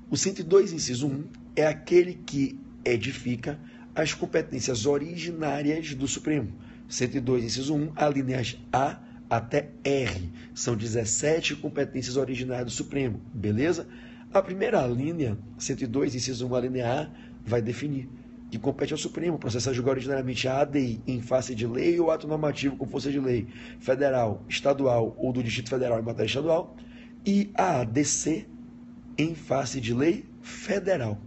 O 102, inciso 1, é aquele que edifica as competências originárias do Supremo. 102, inciso 1, alíneas A até R. São 17 competências originárias do Supremo. Beleza? A primeira linha, 102, inciso 1, alínea A, vai definir que compete ao Supremo processar e julgar ordinariamente a ADI em face de lei ou ato normativo com força de lei federal, estadual ou do Distrito Federal em matéria estadual, e a ADC em face de lei federal.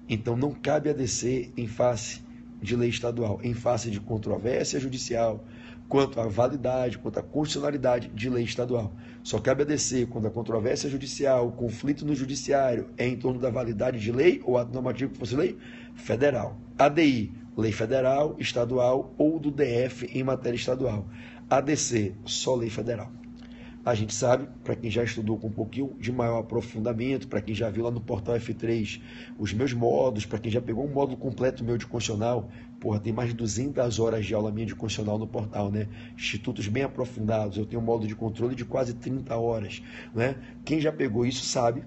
Então, não cabe ADC em face de lei estadual, em face de controvérsia judicial, quanto à validade, quanto à constitucionalidade de lei estadual. Só cabe ADC quando a controvérsia judicial, o conflito no judiciário é em torno da validade de lei ou ato normativo que fosse lei federal. ADI, lei federal, estadual ou do DF em matéria estadual. ADC, só lei federal. A gente sabe, para quem já estudou com um pouquinho de maior aprofundamento, para quem já viu lá no portal F3 os meus módulos, para quem já pegou um módulo completo meu de constitucional, porra, tem mais de 200 horas de aula minha de constitucional no portal, né? Institutos bem aprofundados, eu tenho um módulo de controle de quase 30 horas, né? Quem já pegou isso sabe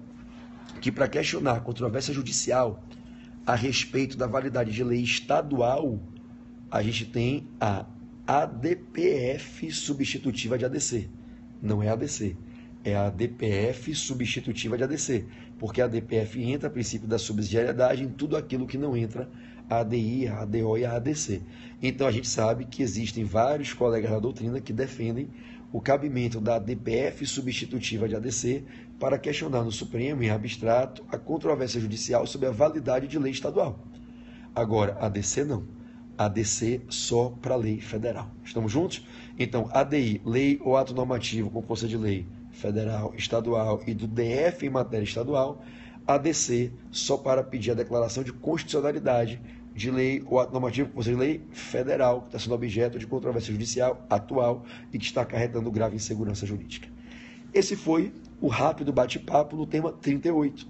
que para questionar controvérsia judicial a respeito da validade de lei estadual, a gente tem a ADPF substitutiva de ADC. Não é ADC, é a DPF substitutiva de ADC, porque a ADPF entra, a princípio da subsidiariedade, em tudo aquilo que não entra a ADI, a ADO e a ADC. Então a gente sabe que existem vários colegas da doutrina que defendem o cabimento da ADPF substitutiva de ADC para questionar no Supremo, em abstrato, a controvérsia judicial sobre a validade de lei estadual. Agora, ADC não. ADC só para lei federal. Estamos juntos? Então, ADI, lei ou ato normativo com força de lei federal, estadual e do DF em matéria estadual. ADC só para pedir a declaração de constitucionalidade de lei ou ato normativo com força de lei federal, que está sendo objeto de controvérsia judicial atual e que está acarretando grave insegurança jurídica. Esse foi o rápido bate-papo no tema 38.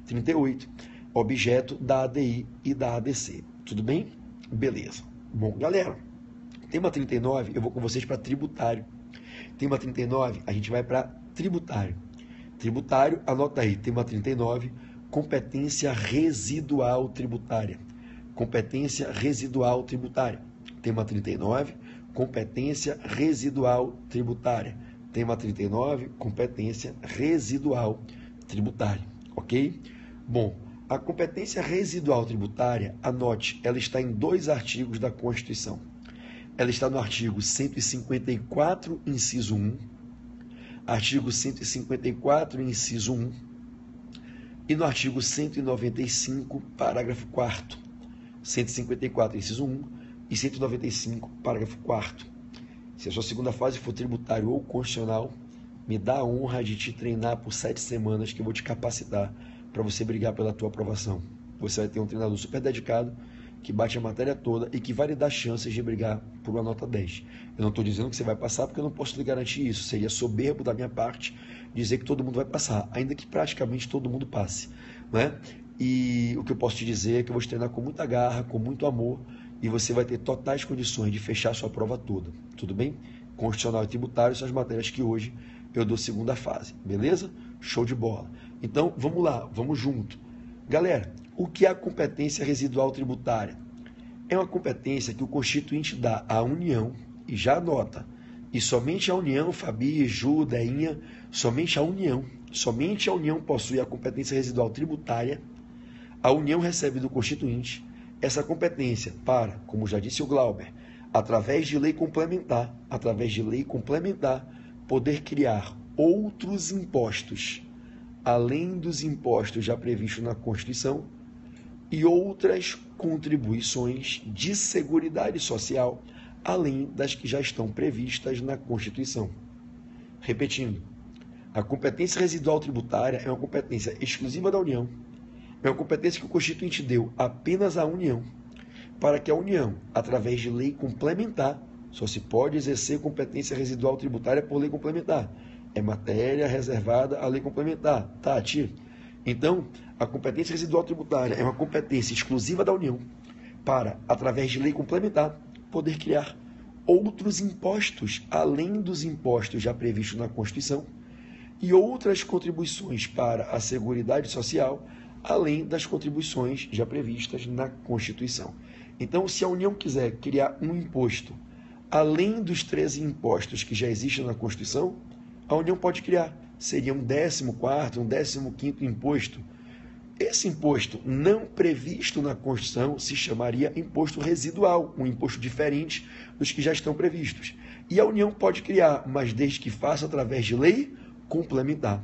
38, objeto da ADI e da ADC. Tudo bem? Beleza. Bom, galera, tema 39, eu vou com vocês para tributário. Tema 39, a gente vai para tributário. Tributário, anota aí, tema 39, competência residual tributária. Competência residual tributária. Tema 39, competência residual tributária. Tema 39, competência residual tributária. Ok? Bom, a competência residual tributária, anote, ela está em 2 artigos da Constituição. Ela está no artigo 154, inciso 1, artigo 154, inciso 1, e no artigo 195, parágrafo 4º. 154, inciso 1, e 195, parágrafo 4º. Se a sua segunda fase for tributário ou constitucional, me dá a honra de te treinar por 7 semanas, que eu vou te capacitar para você brigar pela tua aprovação. Você vai ter um treinador super dedicado, que bate a matéria toda e que vai lhe dar chances de brigar por uma nota 10. Eu não estou dizendo que você vai passar, porque eu não posso lhe garantir isso. Seria soberbo da minha parte dizer que todo mundo vai passar, ainda que praticamente todo mundo passe, né? E o que eu posso te dizer é que eu vou te treinar com muita garra, com muito amor, e você vai ter totais condições de fechar a sua prova toda. Tudo bem? Constitucional e tributário são as matérias que hoje eu dou segunda fase, beleza? Show de bola. Então, vamos lá, vamos junto. Galera, o que é a competência residual tributária? É uma competência que o Constituinte dá à União, e já anota, e somente a União, Fabi, Ju, Deinha, somente a União possui a competência residual tributária. A União recebe do Constituinte essa competência para, como já disse o Glauber, através de lei complementar, poder criar outros impostos, além dos impostos já previstos na Constituição, e outras contribuições de seguridade social, além das que já estão previstas na Constituição. Repetindo, a competência residual tributária é uma competência exclusiva da União, é uma competência que o Constituinte deu apenas à União, para que a União, através de lei complementar, só se pode exercer competência residual tributária por lei complementar. É matéria reservada à lei complementar. Tá, tia? Então, a competência residual tributária é uma competência exclusiva da União para, através de lei complementar, poder criar outros impostos, além dos impostos já previstos na Constituição, e outras contribuições para a Seguridade Social, além das contribuições já previstas na Constituição. Então, se a União quiser criar um imposto, além dos 13 impostos que já existem na Constituição, a União pode criar. Seria um 14º, um 15º imposto. Esse imposto não previsto na Constituição se chamaria imposto residual, um imposto diferente dos que já estão previstos. E a União pode criar, mas desde que faça através de lei complementar.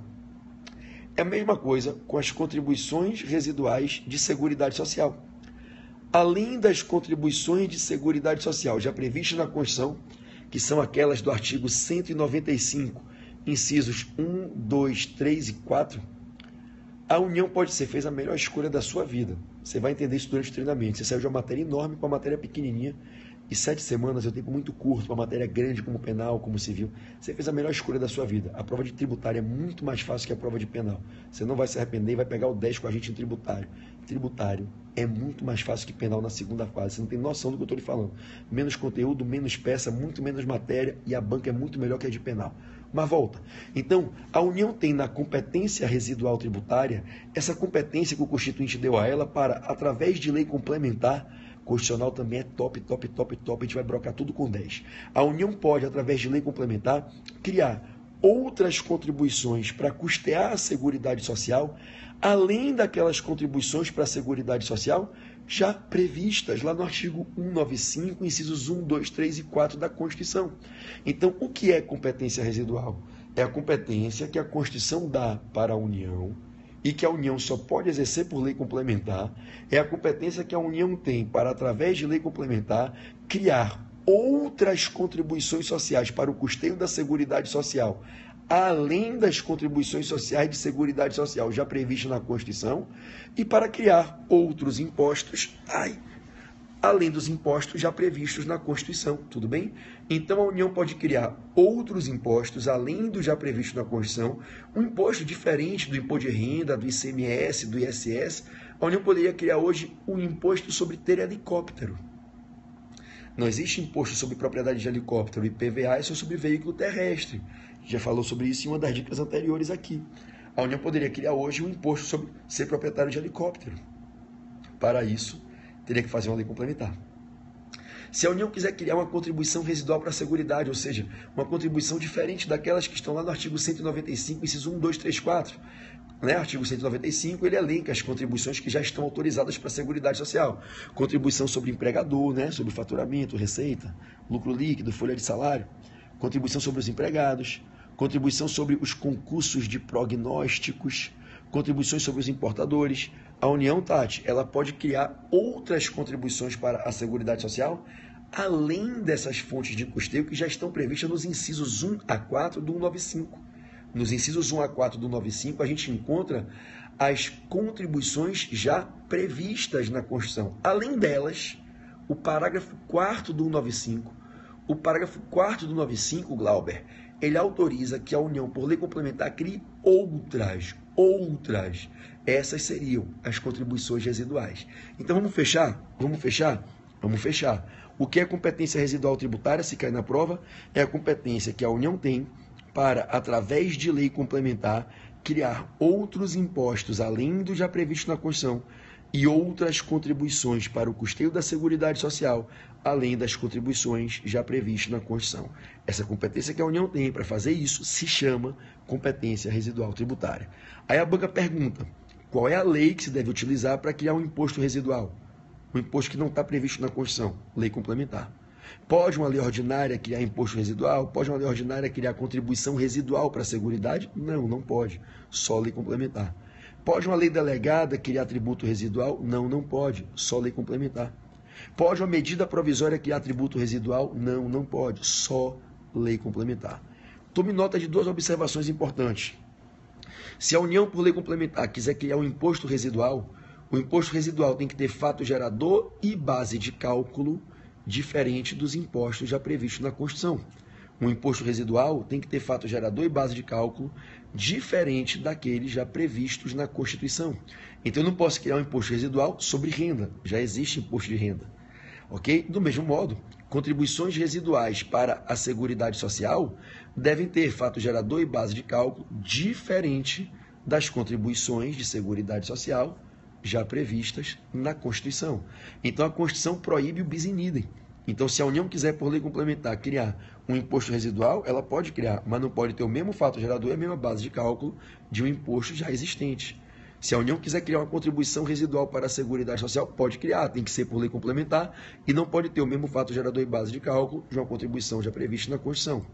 É a mesma coisa com as contribuições residuais de Seguridade Social. Além das contribuições de Seguridade Social já previstas na Constituição, que são aquelas do artigo 195, incisos 1, 2, 3 e 4, a União pode ser, fez a melhor escolha da sua vida. Você vai entender isso durante o treinamento. Você saiu de uma matéria enorme para uma matéria pequenininha, e 7 semanas é um tempo muito curto para uma matéria grande como penal, como civil. Você fez a melhor escolha da sua vida. A prova de tributário é muito mais fácil que a prova de penal. Você não vai se arrepender e vai pegar o 10 com a gente em tributário. Tributário é muito mais fácil que penal na segunda fase. Você não tem noção do que eu estou lhe falando. Menos conteúdo, menos peça, muito menos matéria, e a banca é muito melhor que a de penal. Mas volta. Então, a União tem na competência residual tributária essa competência que o Constituinte deu a ela para, através de lei complementar, constitucional também é top, a gente vai brocar tudo com 10. A União pode, através de lei complementar, criar outras contribuições para custear a Seguridade Social, além daquelas contribuições para a Seguridade Social já previstas lá no artigo 195, incisos 1, 2, 3 e 4 da Constituição. Então, o que é competência residual? É a competência que a Constituição dá para a União e que a União só pode exercer por lei complementar. É a competência que a União tem para, através de lei complementar, criar outras contribuições sociais para o custeio da Seguridade Social, além das contribuições sociais de Seguridade Social já previstas na Constituição, e para criar outros impostos, além dos impostos já previstos na Constituição, tudo bem? Então a União pode criar outros impostos, além do já previsto na Constituição, um imposto diferente do imposto de renda, do ICMS, do ISS. A União poderia criar hoje um imposto sobre ter helicóptero. Não existe imposto sobre propriedade de helicóptero, IPVA é só sobre veículo terrestre. Já falou sobre isso em uma das dicas anteriores aqui. A União poderia criar hoje um imposto sobre ser proprietário de helicóptero. Para isso, teria que fazer uma lei complementar. Se a União quiser criar uma contribuição residual para a Seguridade, ou seja, uma contribuição diferente daquelas que estão lá no artigo 195, inciso 1, 2, 3, 4, artigo 195, ele elenca as contribuições que já estão autorizadas para a Seguridade Social. Contribuição sobre empregador, sobre faturamento, receita, lucro líquido, folha de salário. Contribuição sobre os empregados. Contribuição sobre os concursos de prognósticos. Contribuições sobre os importadores. A União, Tati, ela pode criar outras contribuições para a Seguridade Social, além dessas fontes de custeio que já estão previstas nos incisos 1 a 4 do 195. Nos incisos 1 a 4 do 95, a gente encontra as contribuições já previstas na Constituição. Além delas, o parágrafo 4º do 195, o parágrafo 4º do 95, Glauber, ele autoriza que a União, por lei complementar, crie outras. Essas seriam as contribuições residuais. Então, vamos fechar? Vamos fechar. O que é competência residual tributária, se cair na prova, é a competência que a União tem para, através de lei complementar, criar outros impostos, além do já previsto na Constituição, e outras contribuições para o custeio da Seguridade Social, além das contribuições já previstas na Constituição. Essa competência que a União tem para fazer isso se chama competência residual tributária. Aí a banca pergunta, qual é a lei que se deve utilizar para criar um imposto residual? Um imposto que não está previsto na Constituição, lei complementar. Pode uma lei ordinária criar imposto residual? Pode uma lei ordinária criar contribuição residual para a Seguridade? Não, não pode. Só lei complementar. Pode uma lei delegada criar tributo residual? Não, não pode. Só lei complementar. Pode uma medida provisória criar tributo residual? Não, não pode. Só lei complementar. Tome nota de duas observações importantes. Se a União, por lei complementar, quiser criar um imposto residual, o imposto residual tem que ter fato gerador e base de cálculo diferente dos impostos já previstos na Constituição. Um imposto residual tem que ter fato gerador e base de cálculo diferente daqueles já previstos na Constituição. Então, eu não posso criar um imposto residual sobre renda. Já existe imposto de renda. Ok? Do mesmo modo, contribuições residuais para a Seguridade Social devem ter fato gerador e base de cálculo diferente das contribuições de Seguridade Social já previstas na Constituição. Então, a Constituição proíbe o bis in idem. Então, se a União quiser, por lei complementar, criar um imposto residual, ela pode criar, mas não pode ter o mesmo fato gerador e a mesma base de cálculo de um imposto já existente. Se a União quiser criar uma contribuição residual para a Seguridade Social, pode criar, tem que ser por lei complementar e não pode ter o mesmo fato gerador e base de cálculo de uma contribuição já prevista na Constituição.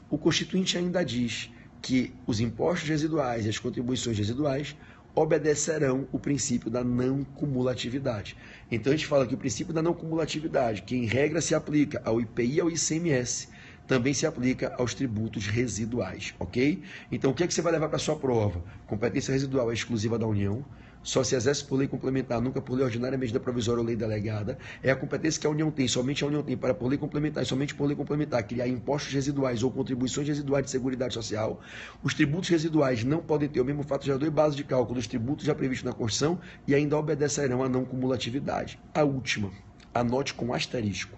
O Constituinte ainda diz que os impostos residuais e as contribuições residuais obedecerão o princípio da não cumulatividade. Então, a gente fala que o princípio da não cumulatividade, que em regra se aplica ao IPI e ao ICMS, também se aplica aos tributos residuais, ok? Então, o que é que você vai levar para a sua prova? Competência residual é exclusiva da União, só se exerce por lei complementar, nunca por lei ordinária, medida provisória ou lei delegada. É a competência que a União tem, somente a União tem para por lei complementar e somente por lei complementar criar impostos residuais ou contribuições residuais de Seguridade Social. Os tributos residuais não podem ter o mesmo fato gerador e base de cálculo dos tributos já previstos na Constituição e ainda obedecerão à não cumulatividade. A última, anote com asterisco.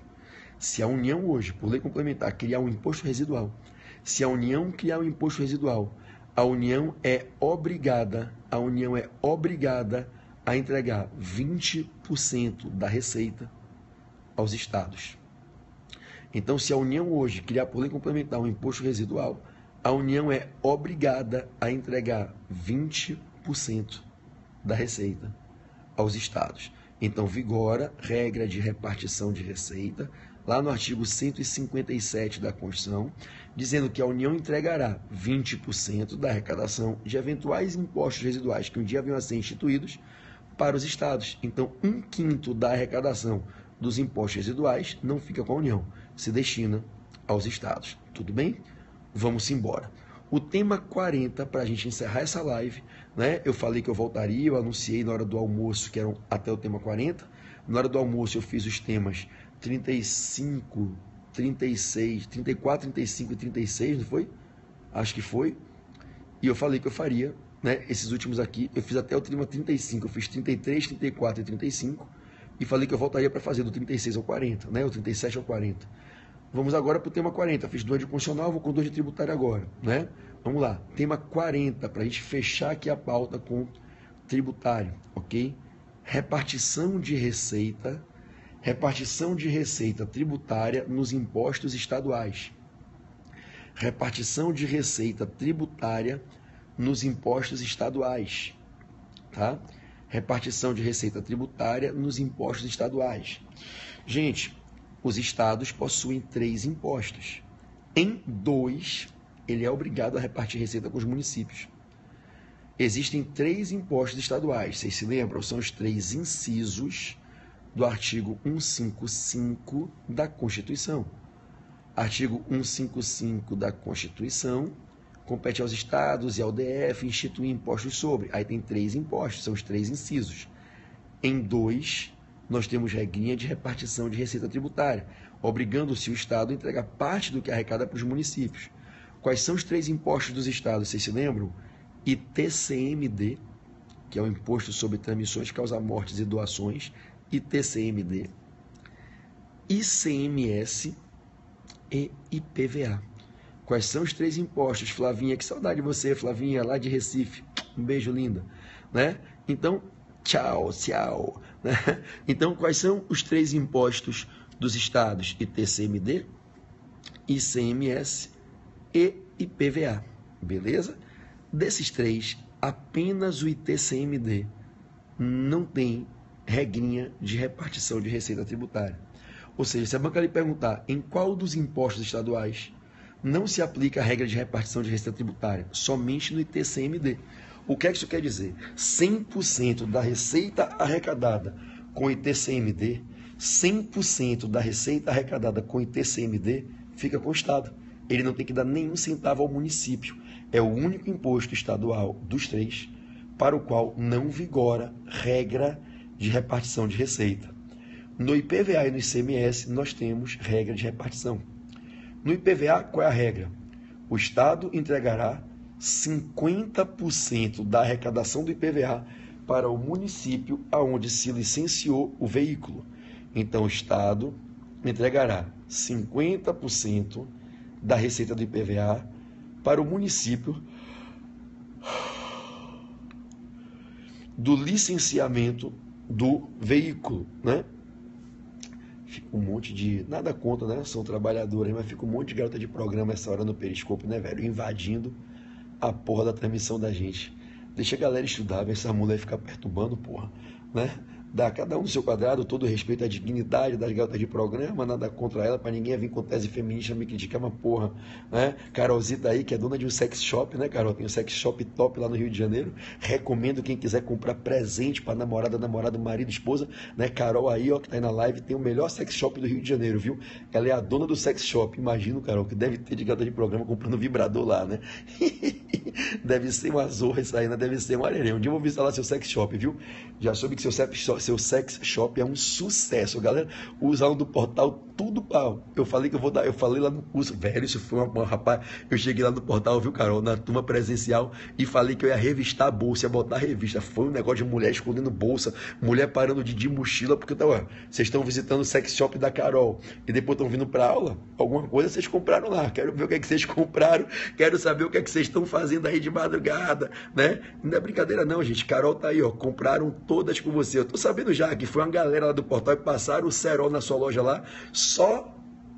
Se a União hoje, por lei complementar, criar um imposto residual, se a União criar um imposto residual, a União é obrigada a entregar 20% da receita aos estados. Então, se a União hoje criar por lei complementar um imposto residual, a União é obrigada a entregar 20% da receita aos estados. Então, vigora regra de repartição de receita, lá no artigo 157 da Constituição, dizendo que a União entregará 20% da arrecadação de eventuais impostos residuais que um dia venham a ser instituídos para os estados. Então, 1/5 da arrecadação dos impostos residuais não fica com a União, se destina aos estados. Tudo bem? Vamos embora. O tema 40, para a gente encerrar essa live, né? Eu falei que eu voltaria, eu anunciei na hora do almoço que eram até o tema 40. Na hora do almoço eu fiz os temas 35, 36, 34, 35 e 36, não foi? Acho que foi. E eu falei que eu faria, né? Esses últimos aqui, eu fiz até o tema 35, eu fiz 33, 34 e 35. E falei que eu voltaria para fazer do 36 ao 40, né? O 37 ao 40. Vamos agora para o tema 40. Fiz 2 de constitucional, vou com 2 de tributário agora, né? Vamos lá. Tema 40, para a gente fechar aqui a pauta com tributário, ok? Repartição de receita tributária nos impostos estaduais. Repartição de receita tributária nos impostos estaduais, tá? Repartição de receita tributária nos impostos estaduais. Gente, os estados possuem 3 impostos. Em 2, ele é obrigado a repartir receita com os municípios. Existem 3 impostos estaduais. Vocês se lembram? São os 3 incisos do artigo 155 da Constituição. Artigo 155 da Constituição compete aos estados e ao DF instituir impostos sobre. Aí tem 3 impostos, são os 3 incisos. Em 2, nós temos regrinha de repartição de receita tributária, obrigando-se o Estado a entregar parte do que arrecada para os municípios. Quais são os 3 impostos dos estados? Vocês se lembram? ITCMD, que é o Imposto sobre Transmissões, Causa-Mortes e Doações, ITCMD, ICMS e IPVA. Quais são os 3 impostos, Flavinha? Que saudade de você, Flavinha, lá de Recife. Um beijo, linda. Né? Então, tchau. Né? Então, quais são os 3 impostos dos estados? ITCMD, ICMS e IPVA. Beleza? Desses 3, apenas o ITCMD não tem regrinha de repartição de receita tributária. Ou seja, se a banca lhe perguntar em qual dos impostos estaduais não se aplica a regra de repartição de receita tributária, somente no ITCMD. O que é que isso quer dizer? 100% da receita arrecadada com ITCMD, 100% da receita arrecadada com ITCMD fica com o Estado. Ele não tem que dar nenhum centavo ao município. É o único imposto estadual dos 3 para o qual não vigora regra de repartição de receita. No IPVA e no ICMS, nós temos regra de repartição. No IPVA, qual é a regra? O Estado entregará 50% da arrecadação do IPVA para o município aonde se licenciou o veículo. Então, o Estado entregará 50% da receita do IPVA para o município do licenciamento do veículo, né? Fica um monte de... Nada contra, né? São trabalhadores, mas fica um monte de garota de programa essa hora no Periscope, né, velho? Invadindo a porra da transmissão da gente. Deixa a galera estudar, ver essa mulher ficar perturbando, porra, né? Dá cada um no seu quadrado, todo respeito à dignidade das garotas de programa, nada contra ela, para ninguém vir com tese feminista me criticar, uma porra, né? Carolzita aí, que é dona de um sex shop, né, Carol? Tem um sex shop top lá no Rio de Janeiro. Recomendo quem quiser comprar presente para namorada, namorado, marido, esposa, né? Carol aí, ó, que tá aí na live, tem o melhor sex shop do Rio de Janeiro, viu? Ela é a dona do sex shop. Imagino, Carol, que deve ter de garota de programa comprando vibrador lá, né? Deve ser uma zorra isso aí, né? Deve ser um arerê. Um dia eu vou visitar lá seu sex shop, viu? Já soube que seu sex shop é um sucesso, galera. Usaram do portal tudo pau. Eu falei que eu vou dar, eu falei lá no curso, velho, isso foi uma rapaz, eu cheguei lá no portal, viu, Carol, na turma presencial e falei que eu ia revistar a bolsa, ia botar a revista. Foi um negócio de mulher escondendo bolsa, mulher parando de mochila, porque vocês estão visitando o sex shop da Carol e depois estão vindo para aula, alguma coisa vocês compraram lá. Quero ver o que é que vocês compraram, quero saber o que é que vocês estão fazendo aí de madrugada, né? Não é brincadeira não, gente. Carol tá aí, ó, compraram todas com você. Eu tô sabendo já que foi uma galera lá do portal e passaram o cerol na sua loja lá, só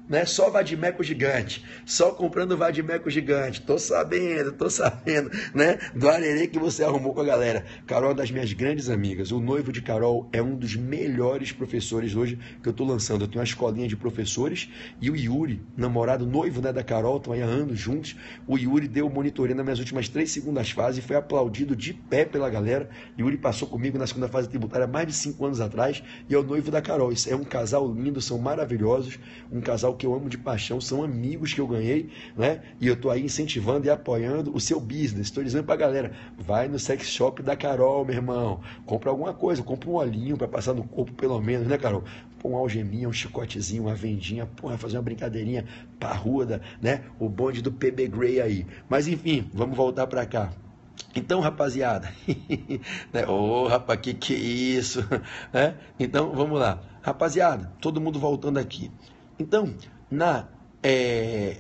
né? Só Vadimeco gigante, só comprando Vadimeco gigante. Tô sabendo, né? Do arerê que você arrumou com a galera. Carol é uma das minhas grandes amigas. O noivo de Carol é um dos melhores professores hoje que eu tô lançando. Eu tenho uma escolinha de professores e o Yuri, namorado, noivo, né, da Carol, estão aí há anos juntos. O Yuri deu monitoria nas minhas últimas 3 segundas fases e foi aplaudido de pé pela galera. Yuri passou comigo na segunda fase tributária há mais de 5 anos atrás e é o noivo da Carol. Isso é um casal lindo, são maravilhosos, um casal que eu amo de paixão, são amigos que eu ganhei, né? E eu tô aí incentivando e apoiando o seu business. Estou dizendo pra galera, vai no sex shop da Carol, meu irmão, compra alguma coisa, compra um olhinho para passar no corpo pelo menos, né, Carol? Põe uma algeminha, um chicotezinho, uma vendinha, porra, fazer uma brincadeirinha parruda, né? O bonde do PB Gray aí. Mas enfim, vamos voltar para cá. Então, rapaziada, né? Ô, rapaz, que é isso? Né? Então, vamos lá. Rapaziada, todo mundo voltando aqui. Então, na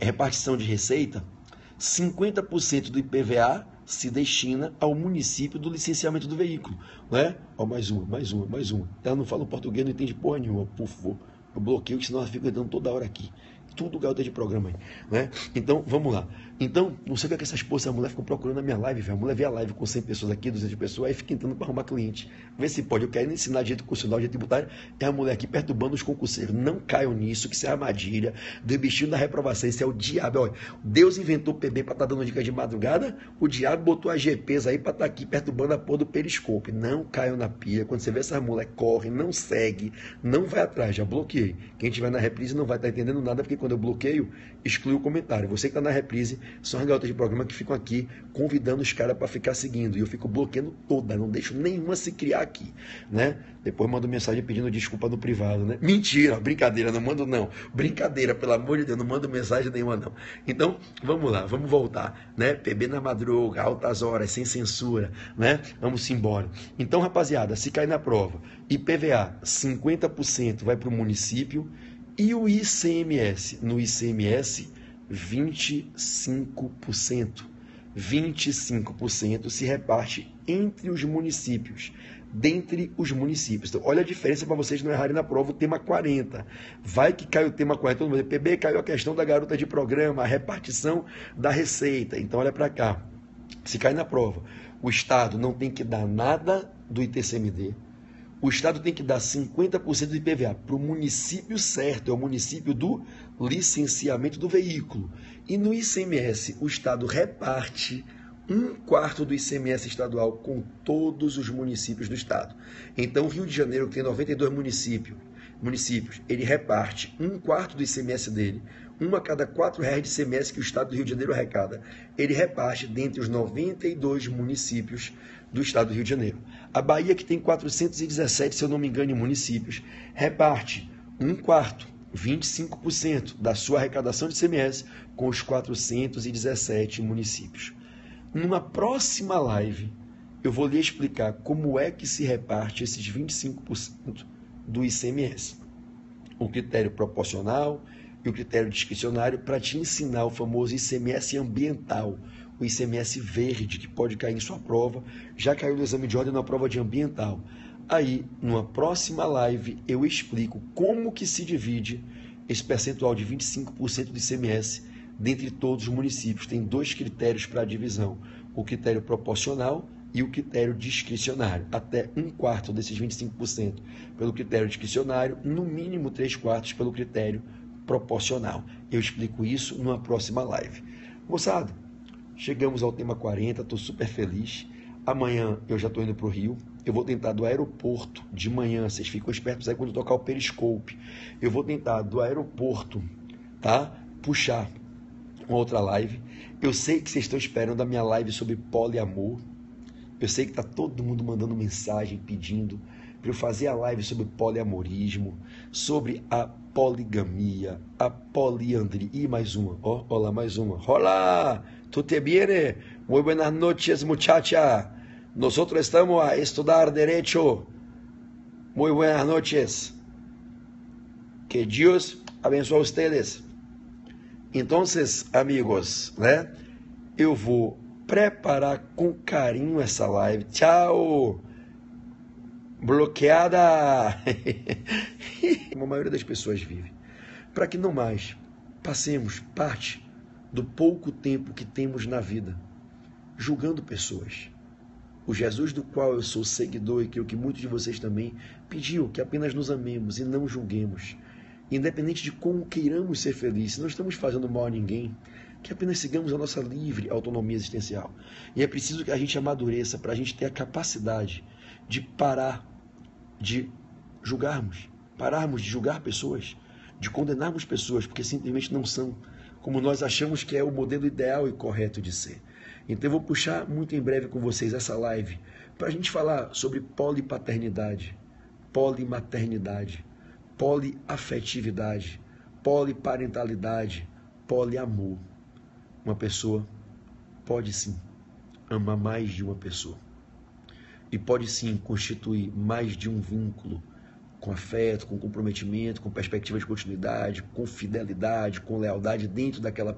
repartição de receita, 50% do IPVA se destina ao município do licenciamento do veículo, né? Ó, mais uma. Ela não fala português, não entende porra nenhuma, por favor. Eu bloqueio, senão ela fica entrando toda hora aqui. Tudo garota de programa aí, né? Então, vamos lá. Então, não sei o que é que essas porras, a mulher ficam procurando a minha live, velho. A mulher vê a live com 100 pessoas aqui, 200 pessoas, aí fica entrando para arrumar cliente. Vê se pode. Eu quero ensinar direito constitucional, direito tributário, é a mulher aqui perturbando os concurseiros. Não caiam nisso, que isso é armadilha do bichinho da reprovação. Isso é o diabo. Olha, Deus inventou o PB para estar dando dica de madrugada, o diabo botou as GPs aí para estar aqui perturbando a porra do periscope. Não caiam na pilha. Quando você vê essa mulher, corre, não segue, não vai atrás. Já bloqueei. Quem estiver na reprise não vai estar entendendo nada, porque quando eu bloqueio, exclui o comentário. Você que está na reprise, são as garotas de programa que ficam aqui convidando os caras para ficar seguindo. E eu fico bloqueando toda, não deixo nenhuma se criar aqui, né? Depois mando mensagem pedindo desculpa no privado, né? Mentira, brincadeira, não mando não. Brincadeira, pelo amor de Deus, não mando mensagem nenhuma não. Então, vamos lá, vamos voltar, né? PB na madruga, altas horas, sem censura, né? Vamos embora. Então, rapaziada, se cair na prova, IPVA 50% vai para o município e o ICMS, no ICMS 25%. 25% se reparte entre os municípios, dentre os municípios. Então, olha a diferença para vocês não errarem na prova o tema 40. Vai que cai o tema 40, todo mundo, PB, caiu a questão da garota de programa, a repartição da receita. Então, olha para cá. Se cai na prova, o Estado não tem que dar nada do ITCMD, o Estado tem que dar 50% do IPVA para o município certo, é o município do licenciamento do veículo. E no ICMS, o Estado reparte 1/4 do ICMS estadual com todos os municípios do Estado. Então, o Rio de Janeiro, que tem 92 municípios, ele reparte 1/4 do ICMS dele, 1 a cada R$4 de ICMS que o Estado do Rio de Janeiro arrecada. Ele reparte dentre os 92 municípios do Estado do Rio de Janeiro. A Bahia, que tem 417, se eu não me engano, municípios, reparte 1/4, 25% da sua arrecadação de ICMS com os 417 municípios. Numa próxima live, eu vou lhe explicar como é que se reparte esses 25% do ICMS. O critério proporcional e o critério discricionário para te ensinar o famoso ICMS ambiental, o ICMS verde, que pode cair em sua prova, já caiu no exame de ordem na prova de ambiental. Aí, numa próxima live, eu explico como que se divide esse percentual de 25% do ICMS dentre todos os municípios. Tem 2 critérios para a divisão, o critério proporcional e o critério discricionário. Até 1/4 desses 25% pelo critério discricionário, no mínimo 3/4 pelo critério proporcional. Eu explico isso numa próxima live. Moçada, chegamos ao tema 40, estou super feliz. Amanhã eu já estou indo para o Rio. Eu vou tentar do aeroporto de manhã, vocês ficam espertos aí quando tocar o periscope. Eu vou tentar do aeroporto, tá? Puxar uma outra live. Eu sei que vocês estão esperando a minha live sobre poliamor. Eu sei que está todo mundo mandando mensagem pedindo para eu fazer a live sobre poliamorismo, sobre a poligamia, a poliandria. E mais uma, ó, olá, mais uma. Hola, tudo bem? Muy buenas noches, muchacha. Nosotros estamos a estudar derecho. Muy buenas noches. Que Dios abençoe a ustedes. Então, amigos, né? Eu vou preparar com carinho essa live. Tchau! Bloqueada! Como a maioria das pessoas vive. para que não mais passemos parte do pouco tempo que temos na vida julgando pessoas. O Jesus do qual eu sou seguidor e creio que muitos de vocês também pediu que apenas nos amemos e não julguemos. Independente de como queiramos ser felizes, se não estamos fazendo mal a ninguém, que apenas sigamos a nossa livre autonomia existencial. E é preciso que a gente amadureça para a gente ter a capacidade de parar de julgarmos, pararmos de julgar pessoas, de condenarmos pessoas, porque simplesmente não são como nós achamos que é o modelo ideal e correto de ser. Então eu vou puxar muito em breve com vocês essa live para a gente falar sobre polipaternidade, polimaternidade, poliafetividade, poliparentalidade, poliamor. Uma pessoa pode sim amar mais de uma pessoa e pode sim constituir mais de um vínculo com afeto, com comprometimento, com perspectiva de continuidade, com fidelidade, com lealdade dentro daquela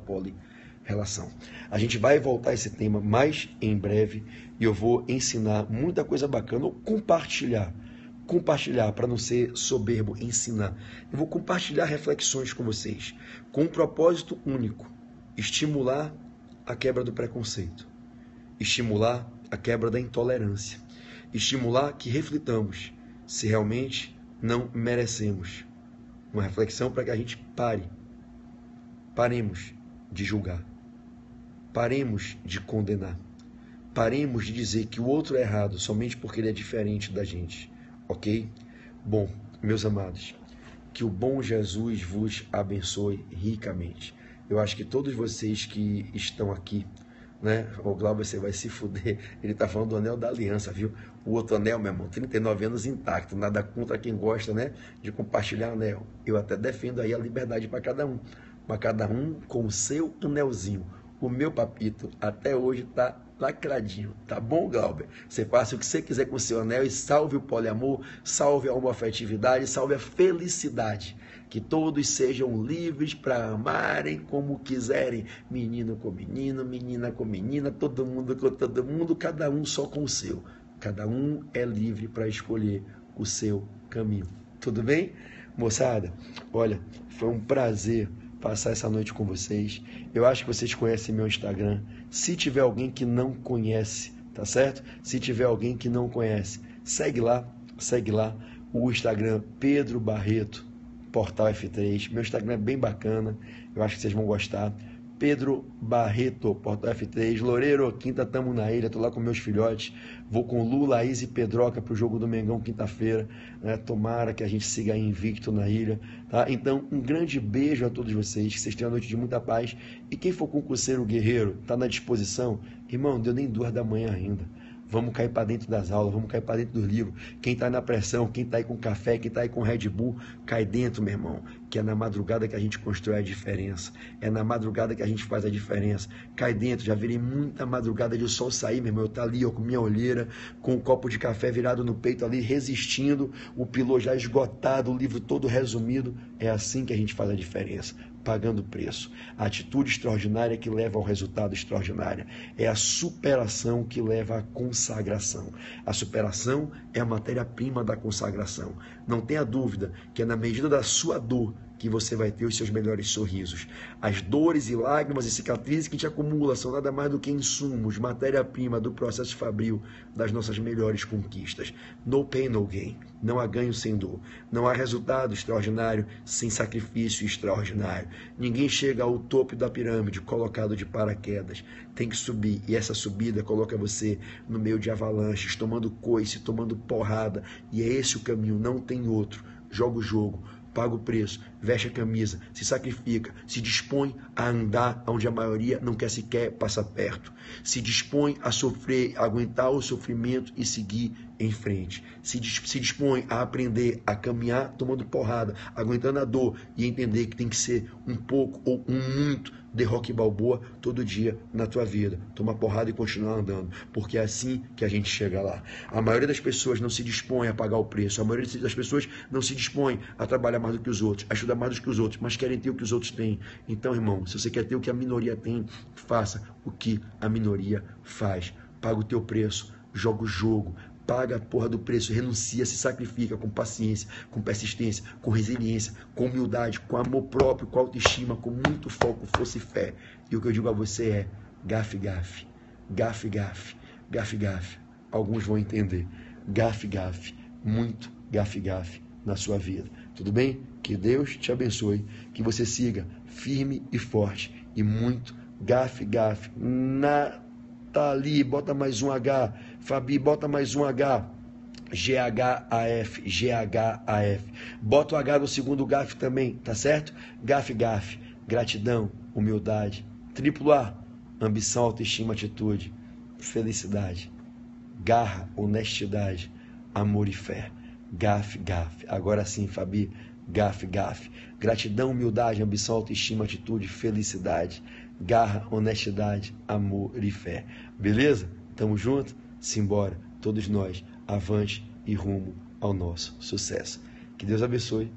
relação. A gente vai voltar a esse tema mais em breve e eu vou ensinar muita coisa bacana, ou compartilhar para não ser soberbo, ensinar. Eu vou compartilhar reflexões com vocês, com um propósito único: estimular a quebra do preconceito, estimular a quebra da intolerância, estimular que reflitamos se realmente não merecemos. Uma reflexão para que a gente paremos de julgar, paremos de condenar, paremos de dizer que o outro é errado somente porque ele é diferente da gente, ok? Bom, meus amados, que o bom Jesus vos abençoe ricamente. Eu acho que todos vocês que estão aqui, né? O Glauber, você vai se fuder. Ele tá falando do anel da aliança, viu? O outro anel, meu irmão, 39 anos intacto. Nada contra quem gosta, né? De compartilhar anel. Eu até defendo aí a liberdade para cada um. Mas cada um com o seu anelzinho. O meu papito até hoje tá lacradinho, tá bom, Glauber? Você faça o que você quiser com o seu anel e salve o poliamor, salve a homoafetividade, salve a felicidade. Que todos sejam livres para amarem como quiserem, menino com menino, menina com menina, todo mundo com todo mundo, cada um só com o seu. Cada um é livre para escolher o seu caminho. Tudo bem? Moçada, olha, foi um prazer passar essa noite com vocês. Eu acho que vocês conhecem meu Instagram. Se tiver alguém que não conhece, tá certo? Se tiver alguém que não conhece, segue lá. O Instagram Pedro Barreto, Portal F3. Meu Instagram é bem bacana, eu acho que vocês vão gostar. Pedro Barreto, Portal F3. Loureiro, quinta tamo na ilha, tô lá com meus filhotes. Vou com Lu, Laís e Pedroca pro jogo do Mengão quinta-feira, né? Tomara que a gente siga invicto na ilha, tá? Então, um grande beijo a todos vocês, que vocês tenham uma noite de muita paz. E quem for concurseiro guerreiro, tá na disposição? Irmão, não deu nem 2 da manhã ainda. Vamos cair para dentro das aulas, vamos cair para dentro dos livros. Quem está na pressão, quem está aí com café, quem está aí com Red Bull, cai dentro, meu irmão. Que é na madrugada que a gente constrói a diferença. É na madrugada que a gente faz a diferença. Cai dentro, já virei muita madrugada de o sol sair, meu irmão. Eu tá ali, ó, com minha olheira, com um copo de café virado no peito ali, resistindo. O pilô já esgotado, o livro todo resumido. É assim que a gente faz a diferença. Pagando preço. A atitude extraordinária que leva ao resultado extraordinário. É a superação que leva à consagração. A superação é a matéria-prima da consagração. Não tenha dúvida que é na medida da sua dor que você vai ter os seus melhores sorrisos. As dores e lágrimas e cicatrizes que te acumulam são nada mais do que insumos, matéria-prima do processo fabril das nossas melhores conquistas. No pain, no gain. Não há ganho sem dor. Não há resultado extraordinário sem sacrifício extraordinário. Ninguém chega ao topo da pirâmide colocado de paraquedas. Tem que subir. E essa subida coloca você no meio de avalanches, tomando coice, tomando porrada. E é esse o caminho, não tem outro. Joga o jogo. Paga o preço, veste a camisa, se sacrifica, se dispõe a andar onde a maioria não quer sequer passar perto. Se dispõe a sofrer, a aguentar o sofrimento e seguir em frente. Se dispõe a aprender a caminhar tomando porrada, aguentando a dor e entender que tem que ser um pouco ou um muito de Rocky Balboa todo dia na tua vida. Tomar porrada e continuar andando, porque é assim que a gente chega lá. A maioria das pessoas não se dispõe a pagar o preço, a maioria das pessoas não se dispõe a trabalhar mais do que os outros, a estudar mais do que os outros, mas querem ter o que os outros têm. Então, irmão, se você quer ter o que a minoria tem, faça o que a minoria faz. Paga o teu preço, joga o jogo, paga a porra do preço, renuncia, se sacrifica com paciência, com persistência, com resiliência, com humildade, com amor próprio, com autoestima, com muito foco, força e fé. E o que eu digo a você é: gafe, gafe, gafe, gafe, gafe, gafe. Alguns vão entender. Gafe, gafe, muito gafe, gafe na sua vida. Tudo bem? Que Deus te abençoe, que você siga firme e forte e muito gafe, gafe. Nathalie, bota mais um H. Fabi, bota mais um H. G-H-A-F, G-H-A-F. Bota o H no segundo gafe também, tá certo? Gafe, gafe, gratidão, humildade. Triplo A, ambição, autoestima, atitude, felicidade. Garra, honestidade, amor e fé. Gafe, gafe. Agora sim, Fabi, gafe, gafe. Gratidão, humildade, ambição, autoestima, atitude, felicidade. Garra, honestidade, amor e fé. Beleza? Tamo junto? Simbora, todos nós, avante e rumo ao nosso sucesso. Que Deus abençoe.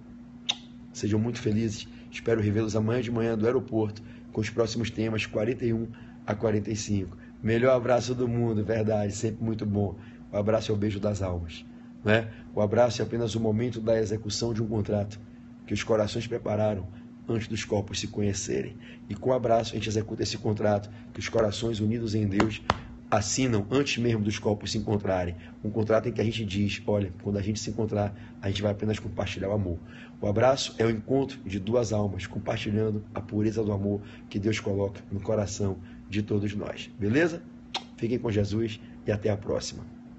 Sejam muito felizes. Espero revê-los amanhã de manhã do aeroporto com os próximos temas 41 a 45. Melhor abraço do mundo, verdade, sempre muito bom. O abraço é o beijo das almas. Não é? O abraço é apenas o momento da execução de um contrato que os corações prepararam antes dos corpos se conhecerem. E com o abraço a gente executa esse contrato que os corações unidos em Deus assinam antes mesmo dos corpos se encontrarem. Um contrato em que a gente diz: olha, quando a gente se encontrar, a gente vai apenas compartilhar o amor. O abraço é o encontro de duas almas compartilhando a pureza do amor que Deus coloca no coração de todos nós. Beleza? Fiquem com Jesus e até a próxima.